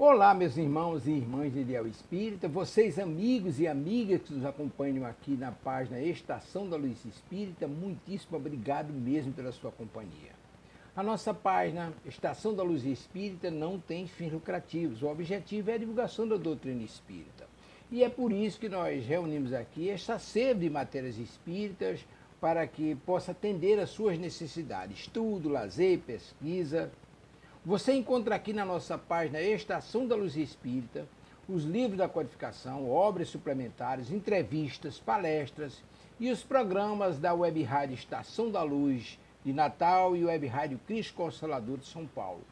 Olá, meus irmãos e irmãs de Ideal Espírita, vocês amigos e amigas que nos acompanham aqui na página Estação da Luz Espírita, muitíssimo obrigado mesmo pela sua companhia. A nossa página Estação da Luz Espírita não tem fins lucrativos, o objetivo é a divulgação da doutrina espírita. E é por isso que nós reunimos aqui esta sede de matérias espíritas para que possa atender às suas necessidades, estudo, lazer, pesquisa. Você encontra aqui na nossa página Estação da Luz Espírita os livros da codificação, obras suplementares, entrevistas, palestras e os programas da Web Rádio Estação da Luz de Natal e Web Rádio Cristo Consolador de São Paulo.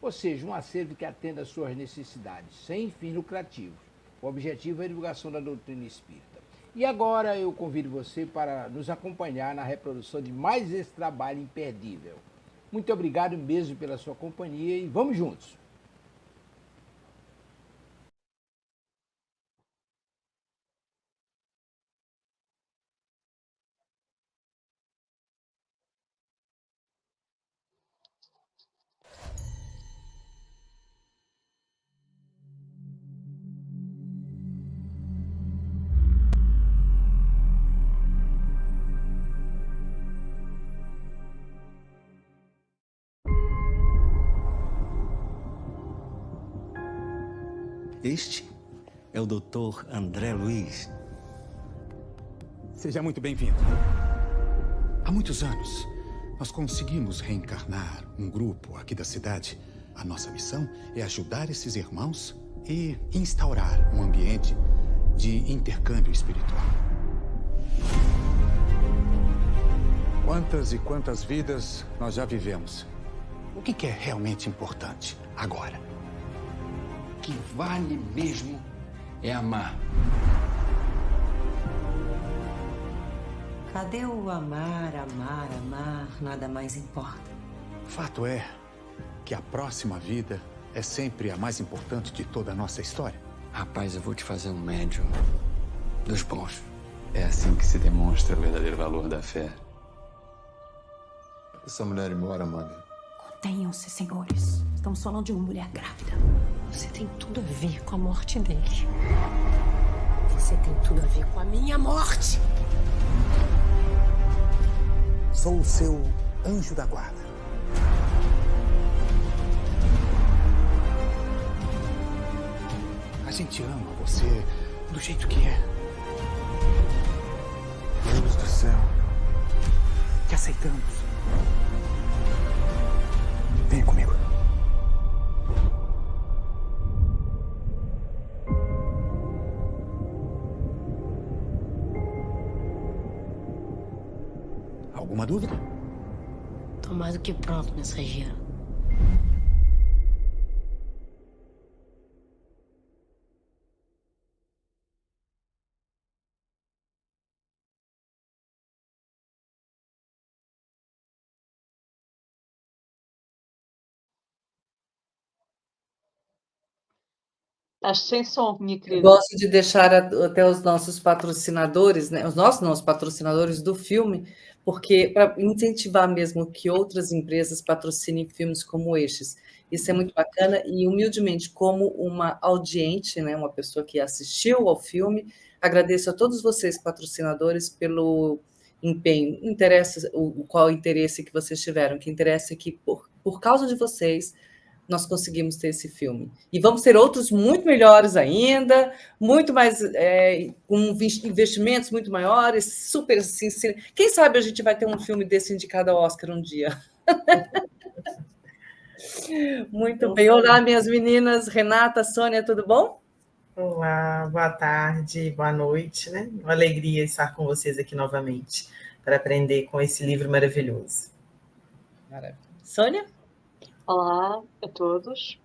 Ou seja, um acervo que atenda às suas necessidades, sem fins lucrativos. O objetivo é a divulgação da doutrina espírita. E agora eu convido você para nos acompanhar na reprodução de mais esse trabalho imperdível. Muito obrigado mesmo pela sua companhia e vamos juntos! Este é o Dr. André Luiz. Seja muito bem-vindo. Há muitos anos, nós conseguimos reencarnar um grupo aqui da cidade. A nossa missão é ajudar esses irmãos e instaurar um ambiente de intercâmbio espiritual. Quantas e quantas vidas nós já vivemos? O que é realmente importante agora? O que vale mesmo é amar. Cadê o amar, amar, amar? Nada mais importa. Fato é que a próxima vida é sempre a mais importante de toda a nossa história. Rapaz, eu vou te fazer um médium dos bons. É assim que se demonstra o verdadeiro valor da fé. Essa mulher embora, mano. Contenham-se, senhores. Estamos falando de uma mulher grávida. Você tem tudo a ver com a morte dele. Você tem tudo a ver com a minha morte. Sou o seu anjo da guarda. A gente ama você do jeito que é. Deus do céu. Te aceitamos. Venha comigo. Alguma dúvida? Tô mais do que pronto, mensageiro. Estás sem som, minha Eu querida. gosto de deixar até os nossos patrocinadores, né, os nossos patrocinadores do filme, porque para incentivar mesmo que outras empresas patrocinem filmes como estes. Isso é muito bacana e, humildemente, como uma audiente, né, uma pessoa que assistiu ao filme, agradeço a todos vocês, patrocinadores, pelo empenho. Interessa qual o interesse que vocês tiveram, que interessa é que, por causa de vocês, nós conseguimos ter esse filme. E vamos ter outros muito melhores ainda, muito mais, com investimentos muito maiores, super assim. Quem sabe a gente vai ter um filme desse indicado ao Oscar um dia. Muito bem. Olá, minhas meninas. Renata, Sônia, tudo bom? Olá, boa tarde, boa noite, né? Uma alegria estar com vocês aqui novamente, para aprender com esse livro maravilhoso. Maravilha. Sônia? Olá a todos.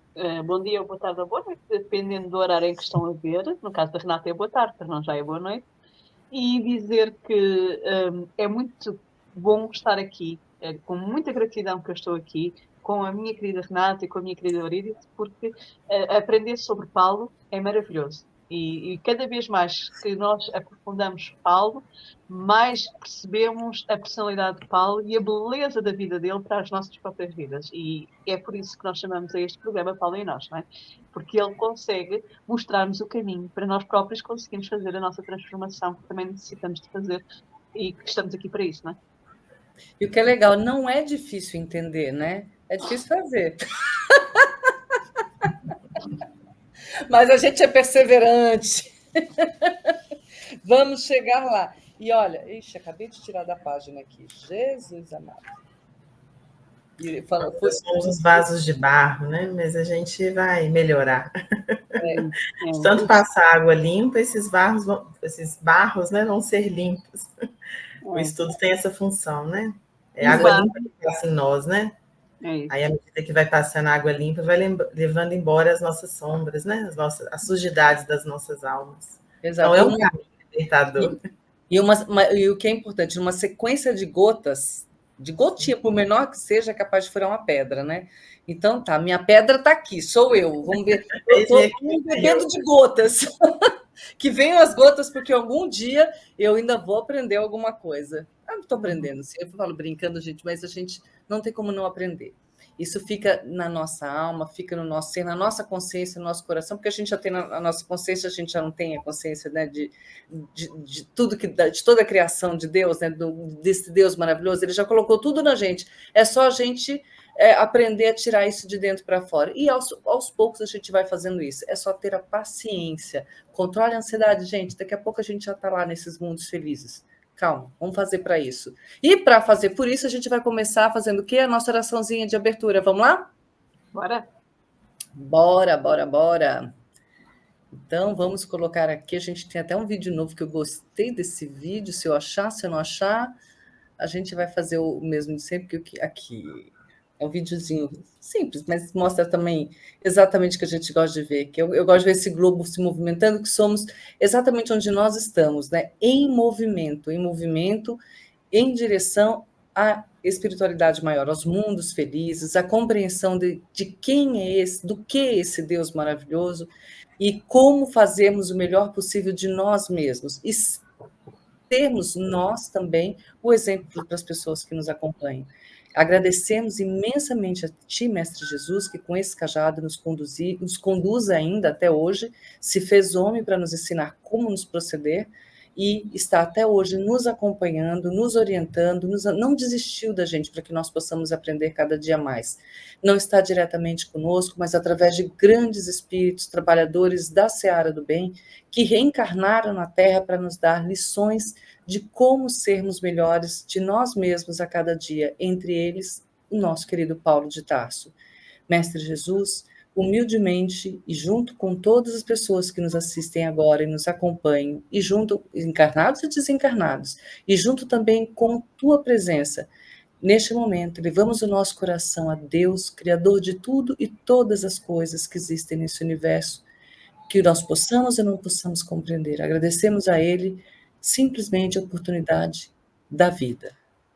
Bom dia, boa tarde ou boa noite, dependendo do horário em que estão a ver. No caso da Renata é boa tarde, para nós já é boa noite. E dizer que é muito bom estar aqui, com muita gratidão que eu estou aqui, com a minha querida Renata e com a minha querida Eurídice, porque aprender sobre Paulo é maravilhoso. E cada vez mais que nós aprofundamos Paulo, mais percebemos a personalidade de Paulo e a beleza da vida dele para as nossas próprias vidas. E é por isso que nós chamamos a este programa Paulo em Nós, não é? Porque ele consegue mostrar-nos o caminho para nós próprios conseguirmos fazer a nossa transformação que também necessitamos de fazer e que estamos aqui para isso, não é? E o que é legal, não é difícil entender, né? É difícil fazer. Mas a gente é perseverante. Vamos chegar lá. E olha, acabei de tirar da página aqui. Jesus amado. E fala, somos os vasos de barro, né? Mas a gente vai melhorar. De tanto passar água limpa, esses barros, né, vão ser limpos. O estudo tem essa função, né? É água limpa que passa em nós, né? Aí, à medida que vai passando a água limpa, vai levando embora as nossas sombras, né? As sujidades das nossas almas. Exato. Então, é um caminho libertador. E o que é importante, uma sequência de gotas, de gotinha, por menor que seja, é capaz de furar uma pedra, né? Então, tá, minha pedra está aqui, sou eu. Vamos ver. Eu estou bebendo de gotas. Que venham as gotas, porque algum dia eu ainda vou aprender alguma coisa. Eu não estou aprendendo, sim. Eu falo brincando, gente, mas a gente não tem como não aprender. Isso fica na nossa alma, fica no nosso ser, na nossa consciência, no nosso coração, porque a gente já tem na nossa consciência, a gente já não tem a consciência, né, de tudo de toda a criação de Deus, né, desse Deus maravilhoso. Ele já colocou tudo na gente. É só a gente aprender a tirar isso de dentro para fora. E aos poucos a gente vai fazendo isso. É só ter a paciência. Controle a ansiedade, gente. Daqui a pouco a gente já está lá nesses mundos felizes. Calma, vamos fazer para isso. E para fazer por isso, a gente vai começar fazendo o quê? A nossa oraçãozinha de abertura. Vamos lá? Bora. Bora. Então, vamos colocar aqui. A gente tem até um vídeo novo que eu gostei desse vídeo. Se eu achar, se eu não achar, a gente vai fazer o mesmo de sempre. Que aqui é um videozinho simples, mas mostra também exatamente o que a gente gosta de ver. Que eu gosto de ver esse globo se movimentando, que somos exatamente onde nós estamos, né? Em movimento, em direção à espiritualidade maior, aos mundos felizes, à compreensão de quem é esse, do que é esse Deus maravilhoso e como fazermos o melhor possível de nós mesmos e termos nós também o exemplo para as pessoas que nos acompanham. Agradecemos imensamente a Ti, Mestre Jesus, que com esse cajado nos conduz ainda até hoje, se fez homem para nos ensinar como nos proceder e está até hoje nos acompanhando, nos orientando, não desistiu da gente para que nós possamos aprender cada dia mais. Não está diretamente conosco, mas através de grandes espíritos, trabalhadores da seara do bem, que reencarnaram na Terra para nos dar lições de como sermos melhores de nós mesmos a cada dia, entre eles o nosso querido Paulo de Tarso. Mestre Jesus, humildemente e junto com todas as pessoas que nos assistem agora e nos acompanham, e junto, encarnados e desencarnados, e junto também com tua presença, neste momento, levamos o nosso coração a Deus, Criador de tudo e todas as coisas que existem nesse universo, que nós possamos ou não possamos compreender. Agradecemos a Ele simplesmente a oportunidade da vida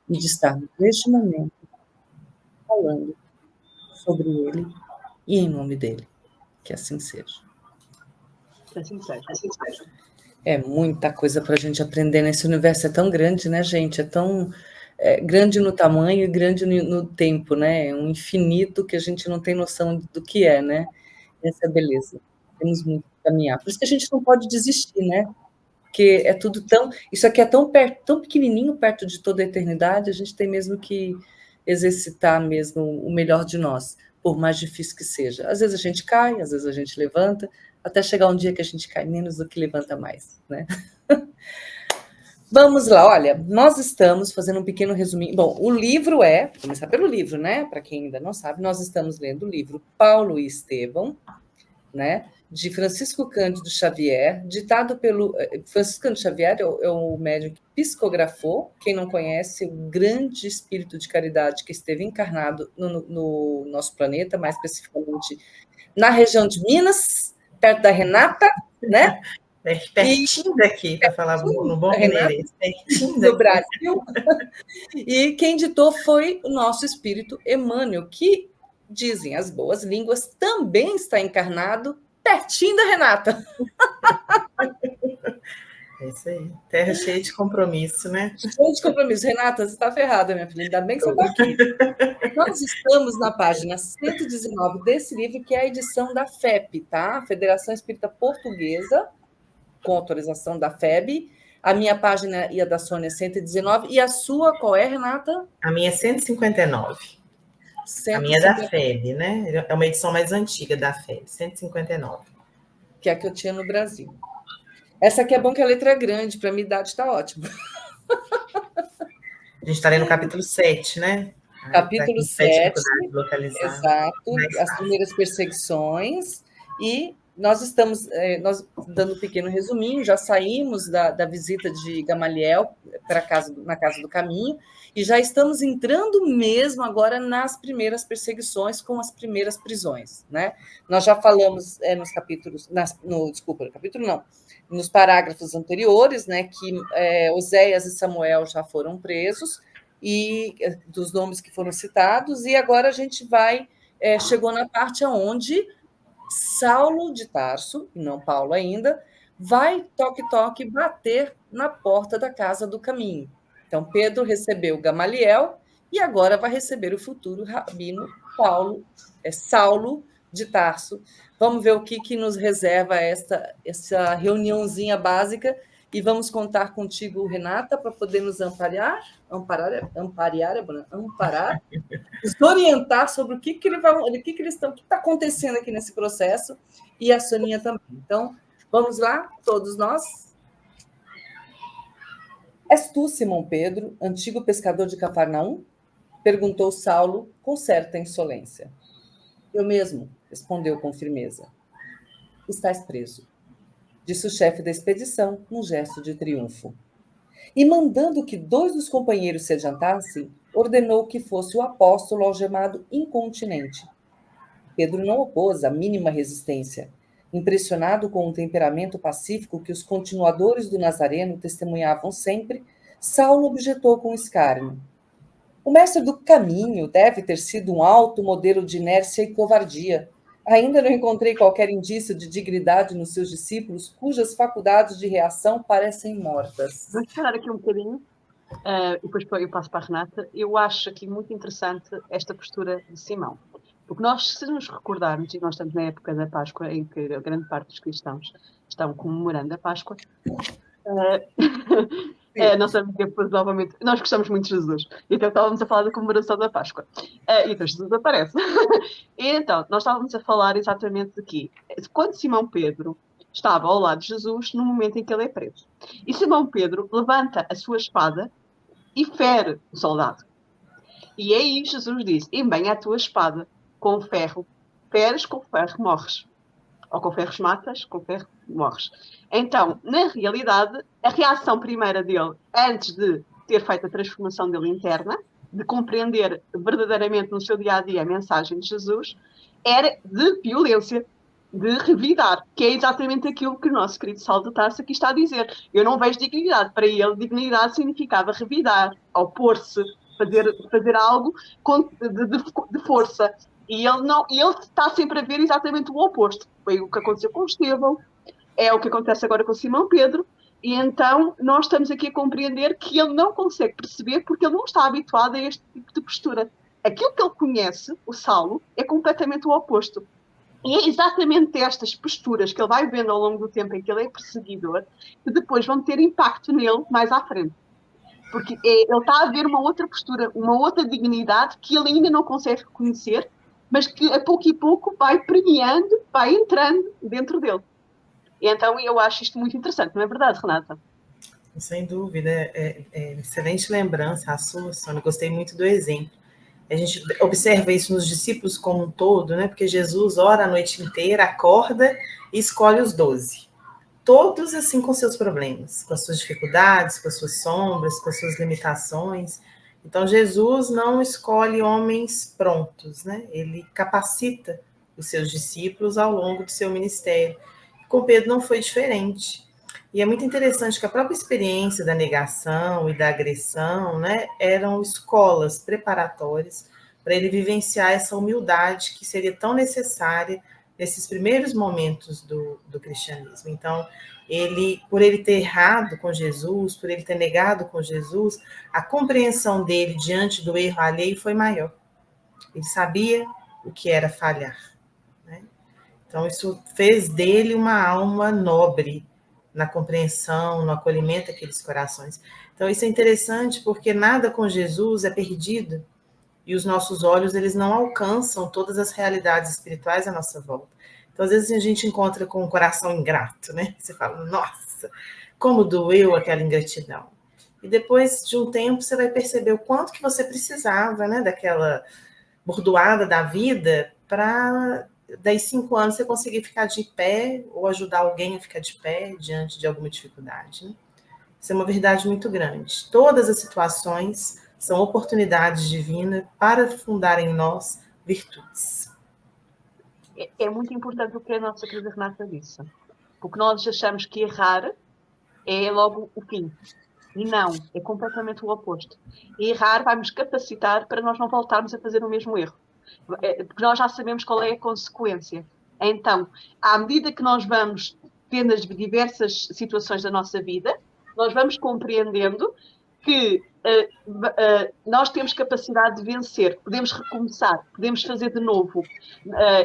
e de estarmos neste momento falando sobre Ele e em nome dele. Que assim seja. Assim seja. É muita coisa para a gente aprender nesse universo. É tão grande, né, gente? É tão grande no tamanho e grande no tempo, né? É um infinito que a gente não tem noção do que é, né? Essa é a beleza. Temos muito que caminhar. Por isso que a gente não pode desistir, né? Porque é tudo tão... Isso aqui é tão perto, tão pequenininho perto de toda a eternidade, a gente tem mesmo que exercitar mesmo o melhor de nós, por mais difícil que seja. Às vezes a gente cai, às vezes a gente levanta, até chegar um dia que a gente cai menos do que levanta mais, né? Vamos lá, olha, nós estamos fazendo um pequeno resuminho. Bom, o livro vou começar pelo livro, né? Para quem ainda não sabe, nós estamos lendo o livro Paulo e Estevão, né? De Francisco Cândido Xavier, ditado pelo... Francisco Cândido Xavier é o médium que psicografou, quem não conhece, o grande espírito de caridade que esteve encarnado no nosso planeta, mais especificamente na região de Minas, perto da Renata, né? Pertinho daqui, para falar no bom mineirês, pertinho do Brasil. E quem ditou foi o nosso espírito Emmanuel, que, dizem as boas línguas, também está encarnado pertinho da Renata. É isso aí. Terra cheia de compromisso, né? Cheia de compromisso. Renata, você está ferrada, minha filha. Ainda bem que você está aqui. Nós estamos na página 119 desse livro, que é a edição da FEP, tá? Federação Espírita Portuguesa, com autorização da FEB. A minha página e a da Sônia 119. E a sua, qual é, Renata? A minha é 159. A minha é da FEB, né? É uma edição mais antiga da FEB, 159. Que é a que eu tinha no Brasil. Essa aqui é bom que a letra é grande, para a minha idade está ótimo. A gente está lendo no capítulo 7, né? Capítulo 7, exato, as primeiras perseguições, e nós estamos dando um pequeno resuminho, já saímos da visita de Gamaliel na Casa do Caminho, e já estamos entrando mesmo agora nas primeiras perseguições com as primeiras prisões, né? Nós já falamos nos capítulos, nos parágrafos anteriores, né, que Oséias e Samuel já foram presos, e dos nomes que foram citados, e agora a gente chegou na parte onde Saulo de Tarso, e não Paulo ainda, vai toque-toque bater na porta da Casa do Caminho. Então, Pedro recebeu Gamaliel e agora vai receber o futuro rabino Saulo de Tarso. Vamos ver o que nos reserva essa reuniãozinha básica, e vamos contar contigo, Renata, para poder nos amparar, nos orientar sobre o que está acontecendo aqui nesse processo, e a Soninha também. Então, vamos lá, todos nós. És tu, Simão Pedro, antigo pescador de Cafarnaum? Perguntou Saulo com certa insolência. Eu mesmo, respondeu com firmeza. Estás preso, disse o chefe da expedição, num gesto de triunfo. E, mandando que 2 dos companheiros se adiantassem, ordenou que fosse o apóstolo algemado incontinente. Pedro não opôs a mínima resistência. Impressionado com o temperamento pacífico que os continuadores do Nazareno testemunhavam sempre, Saulo objetou com escárnio. O mestre do caminho deve ter sido um alto modelo de inércia e covardia. Ainda não encontrei qualquer indício de dignidade nos seus discípulos, cujas faculdades de reação parecem mortas. Vamos esperar aqui um bocadinho, e depois eu passo para a Renata. Eu acho aqui muito interessante esta postura de Simão. Porque nós, se nos recordarmos, e nós estamos na época da Páscoa, em que a grande parte dos cristãos estão comemorando a Páscoa, nossa amiga, provavelmente, nós gostamos muito de Jesus, então estávamos a falar da comemoração da Páscoa, e então Jesus aparece. E então, nós estávamos a falar exatamente de quê? Quando Simão Pedro estava ao lado de Jesus no momento em que ele é preso. E Simão Pedro levanta a sua espada e fere o soldado. E aí Jesus disse, embanha a tua espada com ferro, feres, com ferro morres. Ou com ferros matas, com ferro morres. Então, na realidade, a reação primeira dele, antes de ter feito a transformação dele interna, de compreender verdadeiramente no seu dia-a-dia a mensagem de Jesus, era de violência, de revidar, que é exatamente aquilo que o nosso querido Saulo de Tarso aqui está a dizer. Eu não vejo dignidade. Para ele, dignidade significava revidar, opor-se, fazer algo de força. E ele está sempre a ver exatamente o oposto. Foi o que aconteceu com Estevão, é o que acontece agora com Simão Pedro, e então nós estamos aqui a compreender que ele não consegue perceber porque ele não está habituado a este tipo de postura. Aquilo que ele conhece, o Saulo, é completamente o oposto. E é exatamente estas posturas que ele vai vendo ao longo do tempo em que ele é perseguidor, que depois vão ter impacto nele mais à frente. Porque ele está a ver uma outra postura, uma outra dignidade que ele ainda não consegue reconhecer, mas que a pouco e pouco vai premiando, vai entrando dentro dele. E então eu acho isto muito interessante, não é verdade, Renata? Sem dúvida, excelente lembrança a sua, Sônia, gostei muito do exemplo. A gente observa isso nos discípulos como um todo, né? Porque Jesus ora a noite inteira, acorda e escolhe os 12. Todos assim com seus problemas, com as suas dificuldades, com as suas sombras, com as suas limitações. Então, Jesus não escolhe homens prontos, né? Ele capacita os seus discípulos ao longo do seu ministério. Com Pedro não foi diferente. E é muito interessante que a própria experiência da negação e da agressão, né, eram escolas preparatórias para ele vivenciar essa humildade que seria tão necessária nesses primeiros momentos do cristianismo. Então, por ele ter errado com Jesus, por ele ter negado com Jesus, a compreensão dele diante do erro alheio foi maior. Ele sabia o que era falhar, né? Então, isso fez dele uma alma nobre na compreensão, no acolhimento daqueles corações. Então, isso é interessante porque nada com Jesus é perdido e os nossos olhos, eles não alcançam todas as realidades espirituais à nossa volta. Então, às vezes, a gente encontra com um coração ingrato, né? Você fala, nossa, como doeu aquela ingratidão. E depois de um tempo, você vai perceber o quanto que você precisava, né? Daquela bordoada da vida para, daí 5 anos, você conseguir ficar de pé ou ajudar alguém a ficar de pé diante de alguma dificuldade, né? Isso é uma verdade muito grande. Todas as situações são oportunidades divinas para fundar em nós virtudes. É muito importante o que a nossa querida Renata disse. Porque nós achamos que errar é logo o fim. E não, é completamente o oposto. E errar vai nos capacitar para nós não voltarmos a fazer o mesmo erro. Porque nós já sabemos qual é a consequência. Então, à medida que nós vamos tendo as diversas situações da nossa vida, nós vamos compreendendo que nós temos capacidade de vencer, podemos recomeçar, podemos fazer de novo.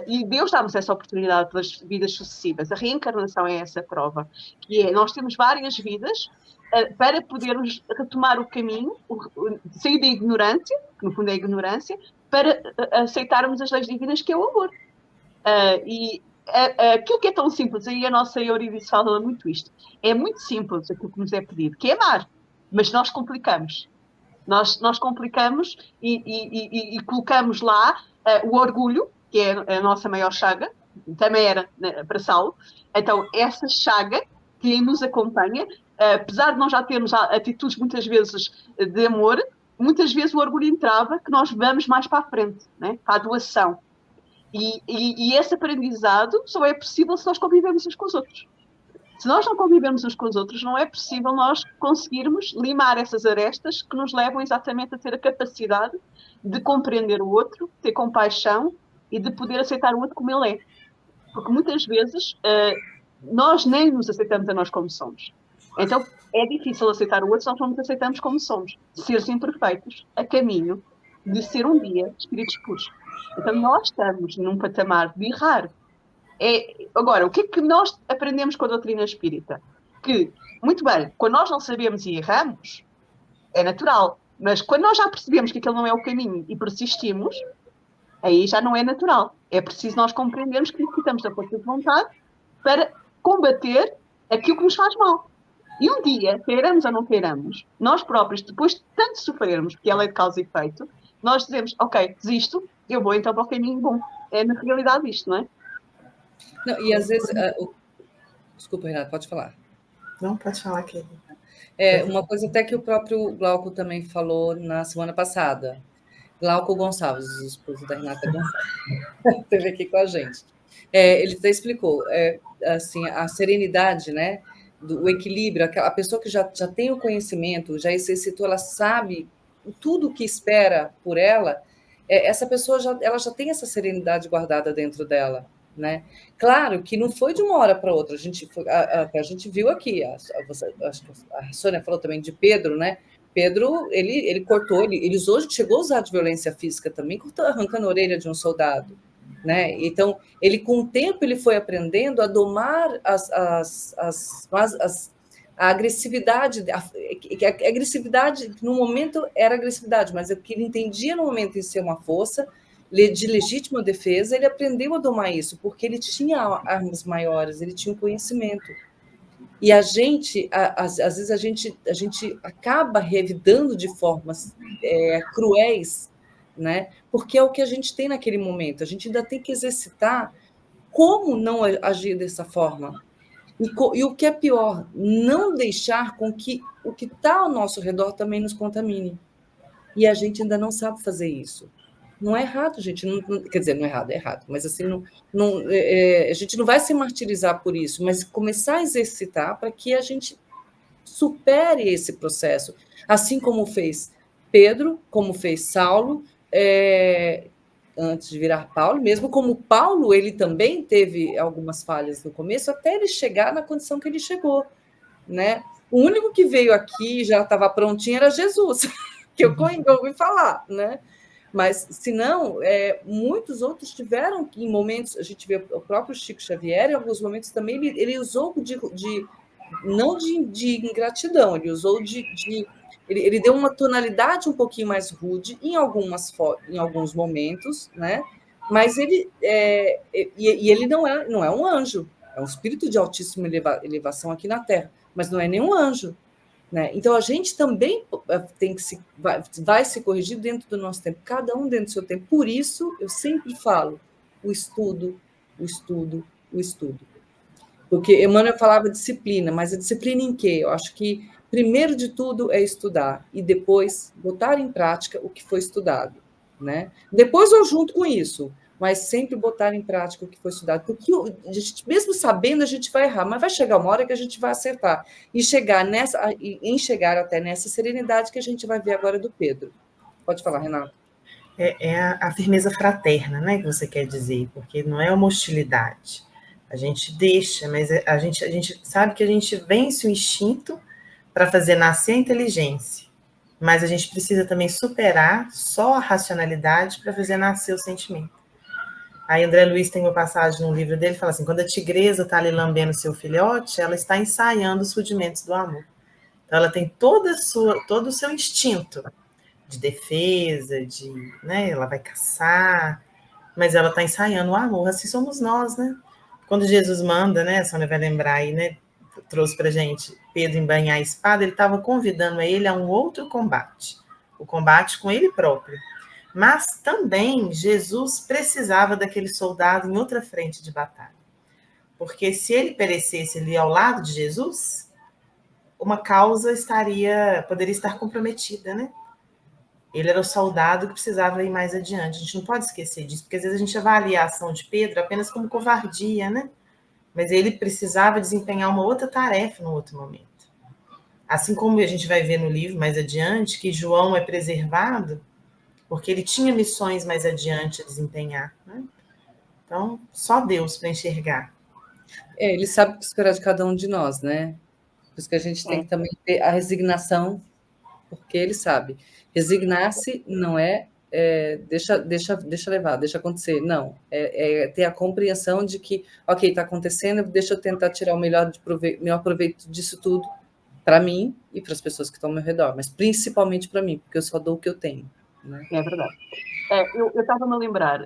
E Deus dá-nos essa oportunidade pelas vidas sucessivas. A reencarnação é essa prova, que é, nós temos várias vidas para podermos retomar o caminho, sair da ignorância, que no fundo é a ignorância, para aceitarmos as leis divinas, que é o amor. E aquilo que é tão simples, aí a nossa Eurídice fala muito isto, é muito simples aquilo que nos é pedido, que é amar. Mas nós complicamos. Nós complicamos e colocamos lá o orgulho, que é a nossa maior chaga, também era para Saulo. Então, essa chaga que nos acompanha, apesar de nós já termos atitudes muitas vezes de amor, muitas vezes o orgulho entrava que nós vamos mais para a frente, né? Para a doação. E esse aprendizado só é possível se nós convivemos uns com os outros. Se nós não convivemos uns com os outros, não é possível nós conseguirmos limar essas arestas que nos levam exatamente a ter a capacidade de compreender o outro, ter compaixão e de poder aceitar o outro como ele é. Porque muitas vezes nós nem nos aceitamos a nós como somos. Então é difícil aceitar o outro se nós não nos aceitamos como somos. Seres imperfeitos, a caminho de ser um dia espíritos puros. Então nós estamos num patamar de errar. Agora, o que é que nós aprendemos com a doutrina espírita? Que, muito bem, quando nós não sabemos e erramos, é natural. Mas quando nós já percebemos que aquele não é o caminho e persistimos, aí já não é natural. É preciso nós compreendermos que necessitamos da força de vontade para combater aquilo que nos faz mal. E um dia, queiramos ou não queiramos, nós próprios, depois de tanto sofrermos, porque é lei de causa e efeito, nós dizemos, ok, desisto, eu vou então para o caminho bom. É na realidade isto, não é? Não, e às vezes... Desculpa, Renata, pode falar. Não, pode falar, querida. Uma coisa até que o próprio Glauco também falou na semana passada. Glauco Gonçalves, o esposo da Renata Gonçalves, esteve aqui com a gente. Ele até explicou, assim, a serenidade, né, o equilíbrio, a pessoa que já tem o conhecimento, já exercitou, ela sabe tudo o que espera por ela, essa pessoa ela já tem essa serenidade guardada dentro dela. Né? Claro que não foi de uma hora para outra, a gente viu aqui, acho que a Sônia falou também de Pedro, né? Pedro, ele cortou, ele chegou a usar de violência física também, arrancando a orelha de um soldado, né? Então, com o tempo, ele foi aprendendo a domar a agressividade, a agressividade, no momento era agressividade, mas o que ele entendia no momento em ser uma força, de legítima defesa, ele aprendeu a domar isso, porque ele tinha armas maiores, ele tinha um conhecimento. E a gente, às vezes, a gente acaba revidando de formas cruéis, né? Porque é o que a gente tem naquele momento. A gente ainda tem que exercitar como não agir dessa forma. E o que é pior, não deixar com que o que está ao nosso redor também nos contamine. E a gente ainda não sabe fazer isso. Não é errado, gente. Quer dizer, não é errado, é errado. Mas assim, a gente não vai se martirizar por isso, mas começar a exercitar para que a gente supere esse processo. Assim como fez Pedro, como fez Saulo, antes de virar Paulo, mesmo como Paulo, ele também teve algumas falhas no começo, até ele chegar na condição que ele chegou, né? O único que veio aqui já estava prontinho era Jesus, que eu ouvi falar, né? Mas, se não, muitos outros tiveram, em momentos, a gente vê o próprio Chico Xavier, em alguns momentos também, ele usou não de ingratidão, ele usou ele deu uma tonalidade um pouquinho mais rude em alguns momentos, né? Mas ele não é um anjo, é um espírito de altíssima elevação aqui na Terra, mas não é nenhum anjo, né? Então a gente também vai se corrigir dentro do nosso tempo, cada um dentro do seu tempo. Por isso eu sempre falo o estudo. Porque Emmanuel falava disciplina, mas a disciplina em quê? Eu acho que primeiro de tudo é estudar e depois botar em prática o que foi estudado, né? Depois eu junto com isso, mas sempre botar em prática o que foi estudado, porque a gente, mesmo sabendo, a gente vai errar, mas vai chegar uma hora que a gente vai acertar e chegar até nessa serenidade que a gente vai ver agora do Pedro. Pode falar, Renato. É a firmeza fraterna, né, que você quer dizer, porque não é uma hostilidade. A gente deixa, mas a gente sabe que a gente vence o instinto para fazer nascer a inteligência, mas a gente precisa também superar só a racionalidade para fazer nascer o sentimento. Aí André Luiz tem uma passagem no livro dele, fala assim, quando a tigresa está ali lambendo seu filhote, ela está ensaiando os rudimentos do amor. Então ela tem todo o seu instinto de defesa, né, ela vai caçar, mas ela está ensaiando o amor, assim somos nós, né? Quando Jesus manda, né, a Sônia vai lembrar aí, né, trouxe para a gente Pedro embanhar a espada, ele estava convidando ele a um outro combate, o combate com ele próprio. Mas também Jesus precisava daquele soldado em outra frente de batalha. Porque se ele perecesse ali ao lado de Jesus, uma causa poderia estar comprometida, né? Ele era o soldado que precisava ir mais adiante. A gente não pode esquecer disso, porque às vezes a gente avalia a ação de Pedro apenas como covardia, né? Mas ele precisava desempenhar uma outra tarefa no outro momento. Assim como a gente vai ver no livro mais adiante, que João é preservado porque ele tinha missões mais adiante a desempenhar, né? Então, só Deus para enxergar. Ele sabe o que esperar de cada um de nós, né? Por isso que a gente tem que também ter a resignação, porque ele sabe. Resignar-se não deixa levar, deixa acontecer. Não, é ter a compreensão de que, ok, está acontecendo, deixa eu tentar tirar o melhor proveito disso tudo para mim e para as pessoas que estão ao meu redor, mas principalmente para mim, porque eu só dou o que eu tenho. Né? É verdade. Eu estava-me a lembrar,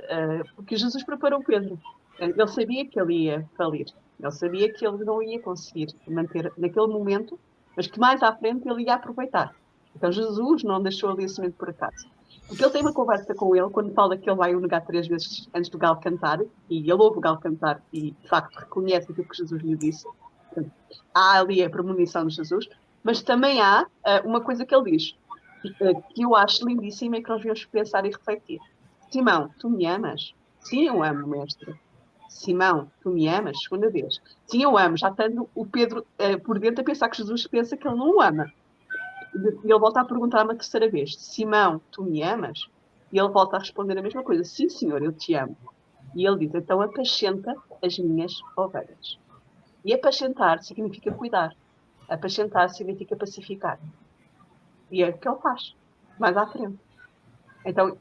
porque Jesus preparou Pedro. Ele sabia que ele ia falir. Ele sabia que ele não ia conseguir manter naquele momento, mas que mais à frente ele ia aproveitar. Então Jesus não deixou ali a semente por acaso. Porque ele tem uma conversa com ele, quando fala que ele vai o negar 3 vezes antes do galo cantar, e ele ouve o galo cantar e, de facto, reconhece aquilo que Jesus lhe disse. Há ali a premonição de Jesus, mas também há uma coisa que ele diz, que eu acho lindíssima e que nós devemos pensar e refletir. Simão, tu me amas? Sim, eu amo, mestre. Simão, tu me amas? Segunda vez. Sim, eu amo. Já estando o Pedro por dentro a pensar que Jesus pensa que ele não o ama. E ele volta a perguntar uma terceira vez. Simão, tu me amas? E ele volta a responder a mesma coisa. Sim, senhor, eu te amo. E ele diz, então apacenta as minhas ovelhas. E apacentar significa cuidar. Apacentar significa pacificar. E é o que ele faz, mais à frente. Então,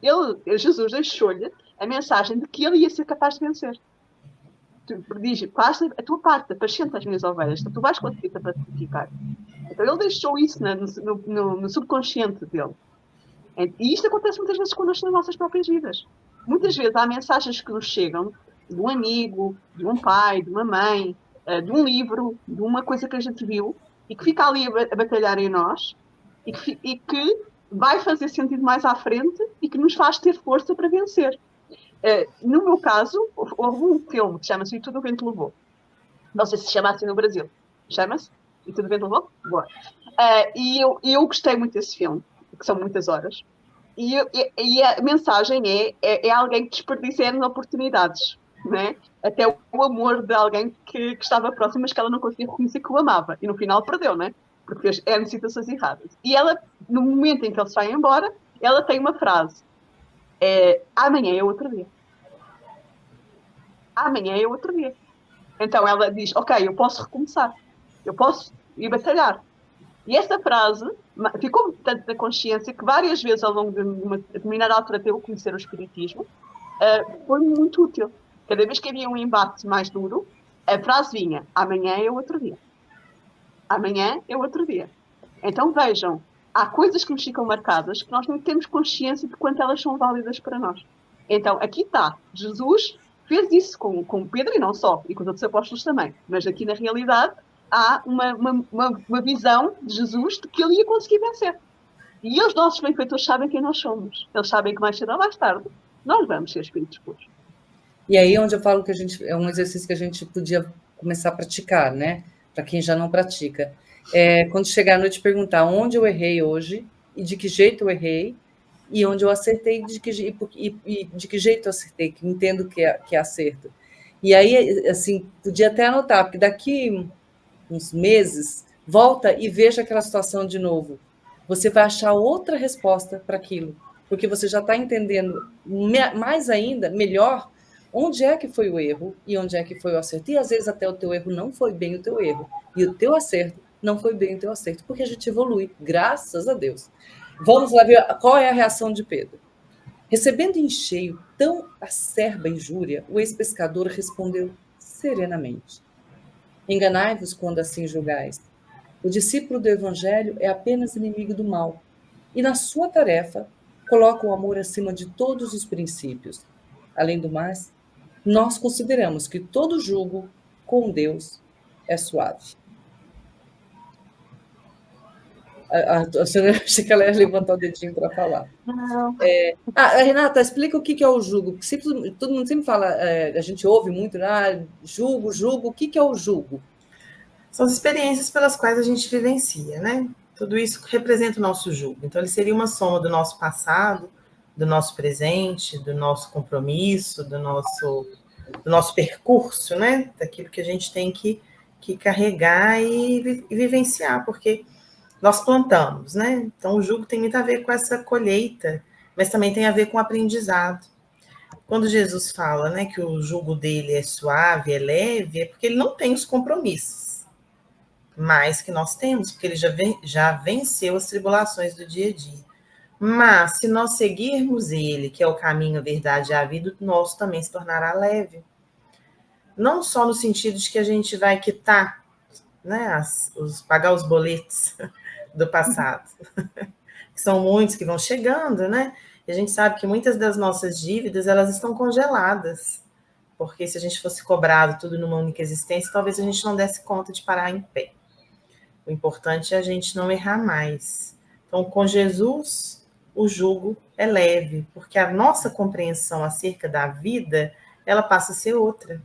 Jesus deixou-lhe a mensagem de que ele ia ser capaz de vencer. Diz, faz a tua parte, apacenta as minhas ovelhas, tu vais conseguir te pacificar. Então, ele deixou isso no subconsciente dele. E isto acontece muitas vezes connosco nas nossas próprias vidas. Muitas vezes há mensagens que nos chegam de um amigo, de um pai, de uma mãe, de um livro, de uma coisa que a gente viu, e que fica ali a batalhar em nós, e que vai fazer sentido mais à frente e que nos faz ter força para vencer. No meu caso, houve um filme que chama-se E Tudo o Vento Levou. Não sei se chama assim no Brasil. Chama-se E Tudo o Vento Levou? Boa. E eu gostei muito desse filme, que são muitas horas. E a mensagem é alguém que desperdiça oportunidades, né? Até o amor de alguém que estava próximo, mas que ela não conseguia reconhecer que o amava. E no final perdeu, né? Porque fez situações erradas. E ela, no momento em que ele sai embora, ela tem uma frase Amanhã é outro dia. Amanhã é outro dia. Então ela diz, ok, eu posso recomeçar. Eu posso ir batalhar. E essa frase ficou tanto na consciência que várias vezes ao longo de uma determinada altura até eu conhecer o espiritismo, foi muito útil. Cada vez que havia um embate mais duro, a frase vinha, amanhã é outro dia. Amanhã é outro dia. Então vejam, há coisas que nos ficam marcadas que nós não temos consciência de quanto elas são válidas para nós. Então aqui está, Jesus fez isso com Pedro e não só, e com os outros apóstolos também. Mas aqui na realidade há uma visão de Jesus de que ele ia conseguir vencer. E os nossos benfeitores sabem quem nós somos. Eles sabem que mais cedo ou mais tarde nós vamos ser espíritos puros. E aí onde eu falo que é um exercício que a gente podia começar a praticar, né? Para quem já não pratica. Quando chegar à noite, perguntar onde eu errei hoje e de que jeito eu errei, e onde eu acertei e de que jeito eu acertei, que entendo que é acerto. E aí, assim, podia até anotar, porque daqui uns meses, volta e veja aquela situação de novo. Você vai achar outra resposta para aquilo, porque você já está entendendo mais ainda, melhor, onde é que foi o erro e onde é que foi o acerto. E às vezes até o teu erro não foi bem o teu erro, e o teu acerto não foi bem o teu acerto, porque a gente evolui, graças a Deus. Vamos lá ver qual é a reação de Pedro. Recebendo em cheio tão acerba injúria, o ex-pescador respondeu serenamente: enganai-vos quando assim julgais. O discípulo do Evangelho é apenas inimigo do mal, e na sua tarefa coloca o amor acima de todos os princípios. Além do mais, nós consideramos que todo jugo com Deus é suave. A senhora acha que ela ia levantar o dedinho para falar. Não. Renata, explica o que é o jugo. Todo mundo sempre fala, a gente ouve muito, jugo, o que é o jugo? São as experiências pelas quais a gente vivencia, né? Tudo isso representa o nosso jugo. Então, ele seria uma soma do nosso passado, do nosso presente, do nosso compromisso, do nosso percurso, né? Daquilo que a gente tem que carregar e vivenciar, porque nós plantamos, né? Então, o jugo tem muito a ver com essa colheita, mas também tem a ver com o aprendizado. Quando Jesus fala, né, que o jugo dele é suave, é leve, é porque ele não tem os compromissos, mas que nós temos, porque ele já venceu as tribulações do dia a dia. Mas, se nós seguirmos ele, que é o caminho, a verdade e a vida, o nosso também se tornará leve. Não só no sentido de que a gente vai quitar, né, pagar os boletos do passado, que são muitos que vão chegando, né? E a gente sabe que muitas das nossas dívidas, elas estão congeladas, porque se a gente fosse cobrado tudo numa única existência, talvez a gente não desse conta de parar em pé. O importante é a gente não errar mais. Então, com Jesus, o jugo é leve, porque a nossa compreensão acerca da vida, ela passa a ser outra.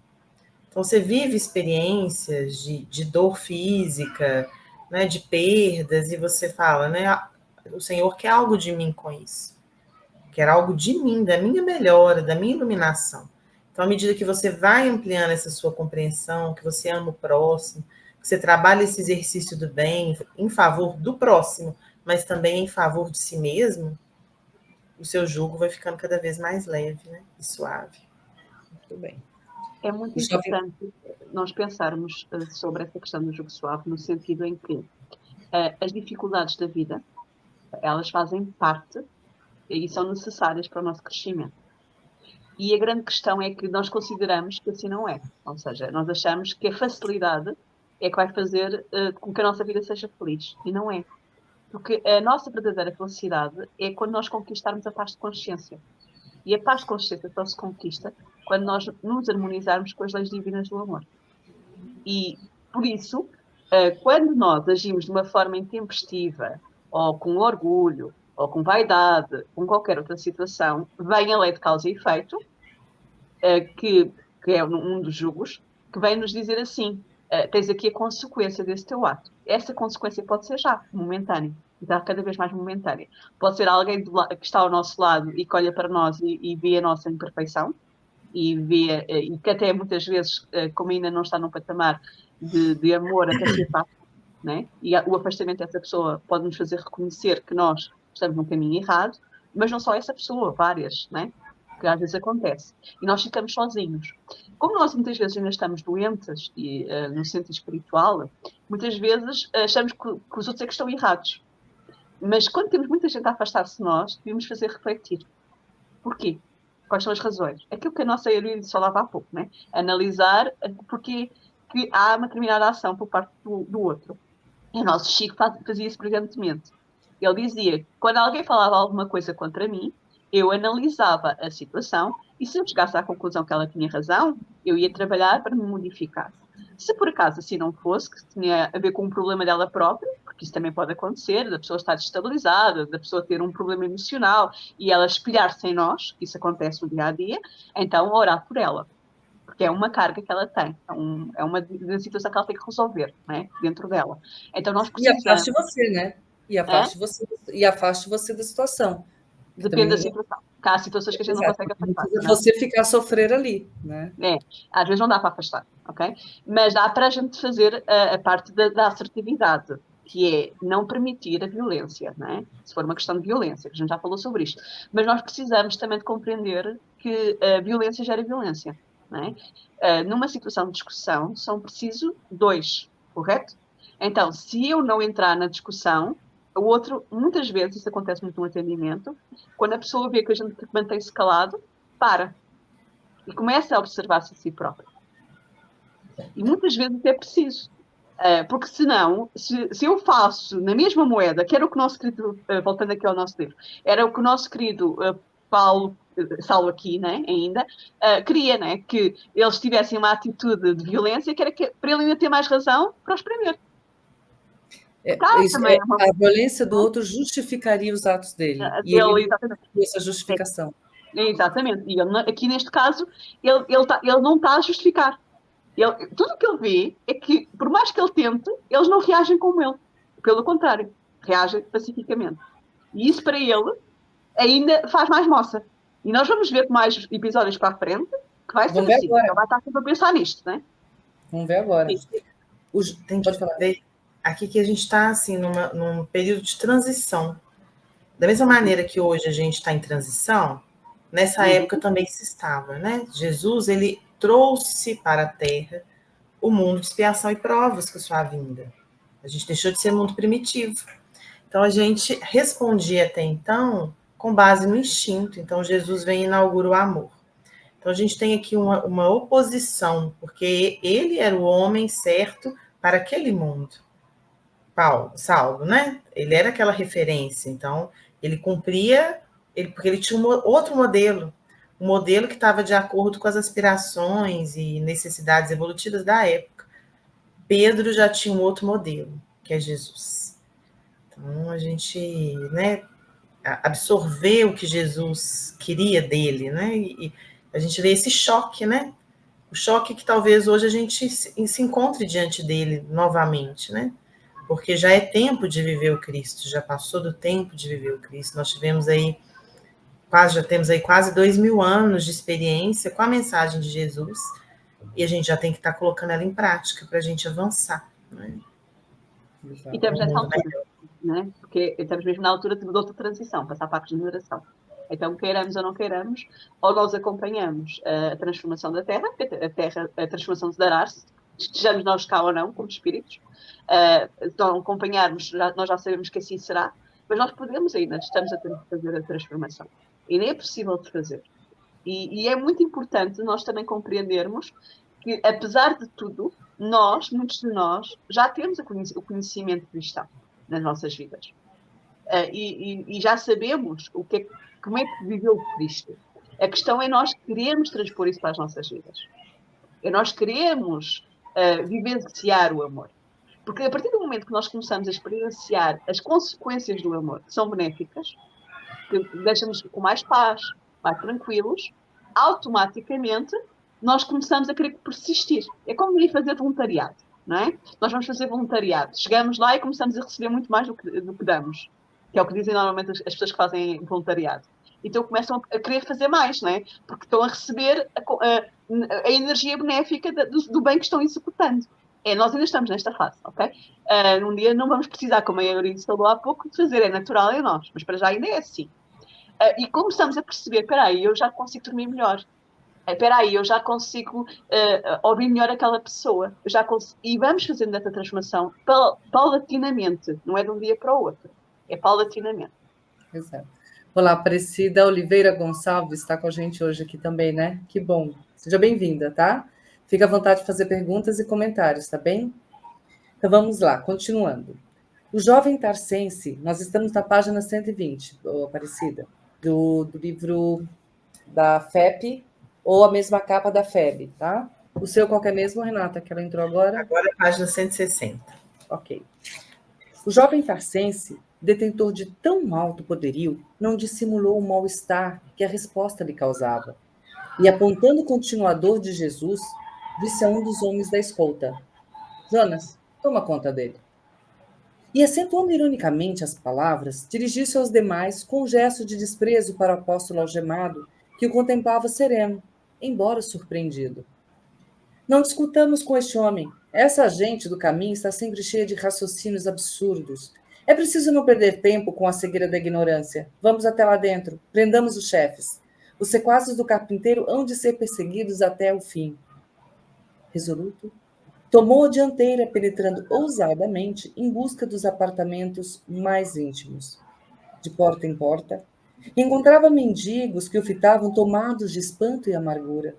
Então, você vive experiências de dor física, né, de perdas, e você fala, né, o Senhor quer algo de mim com isso. Quer algo de mim, da minha melhora, da minha iluminação. Então, à medida que você vai ampliando essa sua compreensão, que você ama o próximo, que você trabalha esse exercício do bem em favor do próximo, mas também em favor de si mesmo, o seu jugo vai ficando cada vez mais leve, né, e suave. Muito bem. É muito importante nós pensarmos sobre essa questão do jugo suave, no sentido em que as dificuldades da vida, elas fazem parte e são necessárias para o nosso crescimento. E a grande questão é que nós consideramos que assim não é. Ou seja, nós achamos que a facilidade é que vai fazer com que a nossa vida seja feliz. E não é. Porque a nossa verdadeira felicidade é quando nós conquistarmos a paz de consciência. E a paz de consciência só se conquista quando nós nos harmonizarmos com as leis divinas do amor. E, por isso, quando nós agimos de uma forma intempestiva, ou com orgulho, ou com vaidade, com qualquer outra situação, vem a lei de causa e efeito, que é um dos jugos, que vem nos dizer assim, tens aqui a consequência desse teu ato. Essa consequência pode ser já, momentânea, está cada vez mais momentânea. Pode ser alguém que está ao nosso lado e que olha para nós e vê a nossa imperfeição, e que até muitas vezes, como ainda não está num patamar de amor, até se afasta, né? E o afastamento dessa pessoa pode nos fazer reconhecer que nós estamos num caminho errado, Mas não só essa pessoa, várias, né? Que às vezes acontece. E nós ficamos sozinhos. Como nós muitas vezes ainda estamos doentes e, no sentido espiritual, muitas vezes achamos que os outros é que estão errados. Mas quando temos muita gente a afastar-se de nós, devemos fazer refletir. Porquê? Quais são as razões? Aquilo que a nossa Euridice disse falava há pouco, né? Analisar porque que há uma determinada ação por parte do outro. E o nosso Chico fazia isso brilhantemente. Ele dizia que quando alguém falava alguma coisa contra mim, eu analisava a situação e se eu chegasse à conclusão que ela tinha razão, eu ia trabalhar para me modificar. Se por acaso assim não fosse, que tinha a ver com um problema dela própria, porque isso também pode acontecer, da pessoa estar destabilizada, da pessoa ter um problema emocional e ela espelhar-se em nós, que isso acontece no dia a dia, então orar por ela. Porque é uma carga que ela tem, é uma situação que ela tem que resolver, né, dentro dela. Então nós precisamos... E afaste você, né? E afaste você da situação. Depende da situação. Há situações que a gente não consegue afastar. Não você ficar a sofrer ali, né? Às vezes não dá para afastar, ok? Mas dá para a gente fazer a parte da assertividade, que é não permitir a violência, né? Se for uma questão de violência, que a gente já falou sobre isto. Mas nós precisamos também de compreender que a violência gera violência, né? Numa situação de discussão, são precisos 2, correto? Então, se eu não entrar na discussão, o outro, muitas vezes, isso acontece muito no atendimento, quando a pessoa vê que a gente mantém-se calado, para. E começa a observar-se a si próprio. E muitas vezes é preciso. Porque senão, se eu faço na mesma moeda, que era o que o nosso querido, voltando aqui ao nosso livro, era o que o nosso querido Saulo aqui, né, ainda, queria, né, que eles tivessem uma atitude de violência, que era para ele ainda ter mais razão para os prender. A violência do outro justificaria os atos dele. E ele essa justificação. Exatamente. E ele, aqui neste caso, ele não está a justificar. Tudo o que ele vê é que, por mais que ele tente, eles não reagem como ele. Pelo contrário, reagem pacificamente. E isso para ele ainda faz mais moça. E nós vamos ver mais episódios para a frente que vai ser assim. Ele vai estar sempre a pensar nisto, né? Vamos ver agora. Pode falar. Aqui que a gente está assim, num período de transição. Da mesma maneira que hoje a gente está em transição, nessa época também se estava, né? Jesus, ele trouxe para a Terra o mundo de expiação e provas com sua vinda. A gente deixou de ser mundo primitivo. Então, a gente respondia até então com base no instinto. Então, Jesus vem e inaugura o amor. Então, a gente tem aqui uma oposição, porque ele era o homem certo para aquele mundo. Saulo, né? Ele era aquela referência, então ele cumpria, porque ele tinha outro modelo, um modelo que estava de acordo com as aspirações e necessidades evolutivas da época. Pedro já tinha um outro modelo, que é Jesus. Então a gente, né, absorveu o que Jesus queria dele, né? E a gente vê esse choque, né? O choque que talvez hoje a gente se encontre diante dele novamente, né? Porque já é tempo de viver o Cristo, já passou do tempo de viver o Cristo. Nós tivemos aí, já temos aí quase 2000 anos de experiência com a mensagem de Jesus, e a gente já tem que estar colocando ela em prática para a gente avançar. Né? E temos nessa altura, né? Porque estamos mesmo na altura de outra transição, passar para a regeneração. Então, queiramos ou não queiramos, ou nós acompanhamos a transformação da Terra, a transformação se dará-se, estejamos nós cá ou não, como espíritos. Se não acompanharmos, nós já sabemos que assim será, mas nós podemos ainda, estamos a ter que fazer a transformação. E nem é possível de fazer. E é muito importante nós também compreendermos que, apesar de tudo, muitos de nós, já temos o conhecimento cristão nas nossas vidas. E já sabemos como é que viveu o Cristo. A questão é nós queremos transpor isso para as nossas vidas. É nós queremos vivenciar o amor. Porque a partir do momento que nós começamos a experienciar as consequências do amor, que são benéficas, que deixam-nos com mais paz, mais tranquilos, automaticamente nós começamos a querer persistir. É como ir fazer voluntariado, não é? Nós vamos fazer voluntariado. Chegamos lá e começamos a receber muito mais do que damos. Que é o que dizem normalmente as pessoas que fazem voluntariado. Então começam a querer fazer mais, não é? Porque estão a receber a energia benéfica do bem que estão executando. Nós ainda estamos nesta fase, ok? Um dia não vamos precisar, como a Euridice falou há pouco, de fazer, é natural em nós, mas para já ainda é assim. E começamos a perceber, espera aí, eu já consigo dormir melhor. Espera aí, eu já consigo ouvir melhor aquela pessoa. E vamos fazendo essa transformação paulatinamente, não é de um dia para o outro, é paulatinamente. Exato. Olá, Aparecida Oliveira Gonçalves está com a gente hoje aqui também, né? Que bom. Seja bem-vinda, tá? Fica à vontade de fazer perguntas e comentários, tá bem? Então vamos lá, continuando. O Jovem Tarsense, nós estamos na página 120, Aparecida, do livro da FEP, ou a mesma capa da FEB, tá? O seu qual que é mesmo, Renata, que ela entrou agora? Agora é página 160. Ok. O jovem tarsense, detentor de tão alto poderio, não dissimulou o mal-estar que a resposta lhe causava. E, apontando o continuador de Jesus, disse a um dos homens da escolta: Jonas, toma conta dele. E, acentuando ironicamente as palavras, dirigiu-se aos demais com um gesto de desprezo para o apóstolo algemado, que o contemplava sereno, embora surpreendido. Não discutamos com este homem. Essa gente do caminho está sempre cheia de raciocínios absurdos. É preciso não perder tempo com a cegueira da ignorância. Vamos até lá dentro. Prendamos os chefes. Os sequazes do carpinteiro hão de ser perseguidos até o fim. Resoluto, tomou a dianteira, penetrando ousadamente em busca dos apartamentos mais íntimos. De porta em porta, encontrava mendigos que o fitavam tomados de espanto e amargura.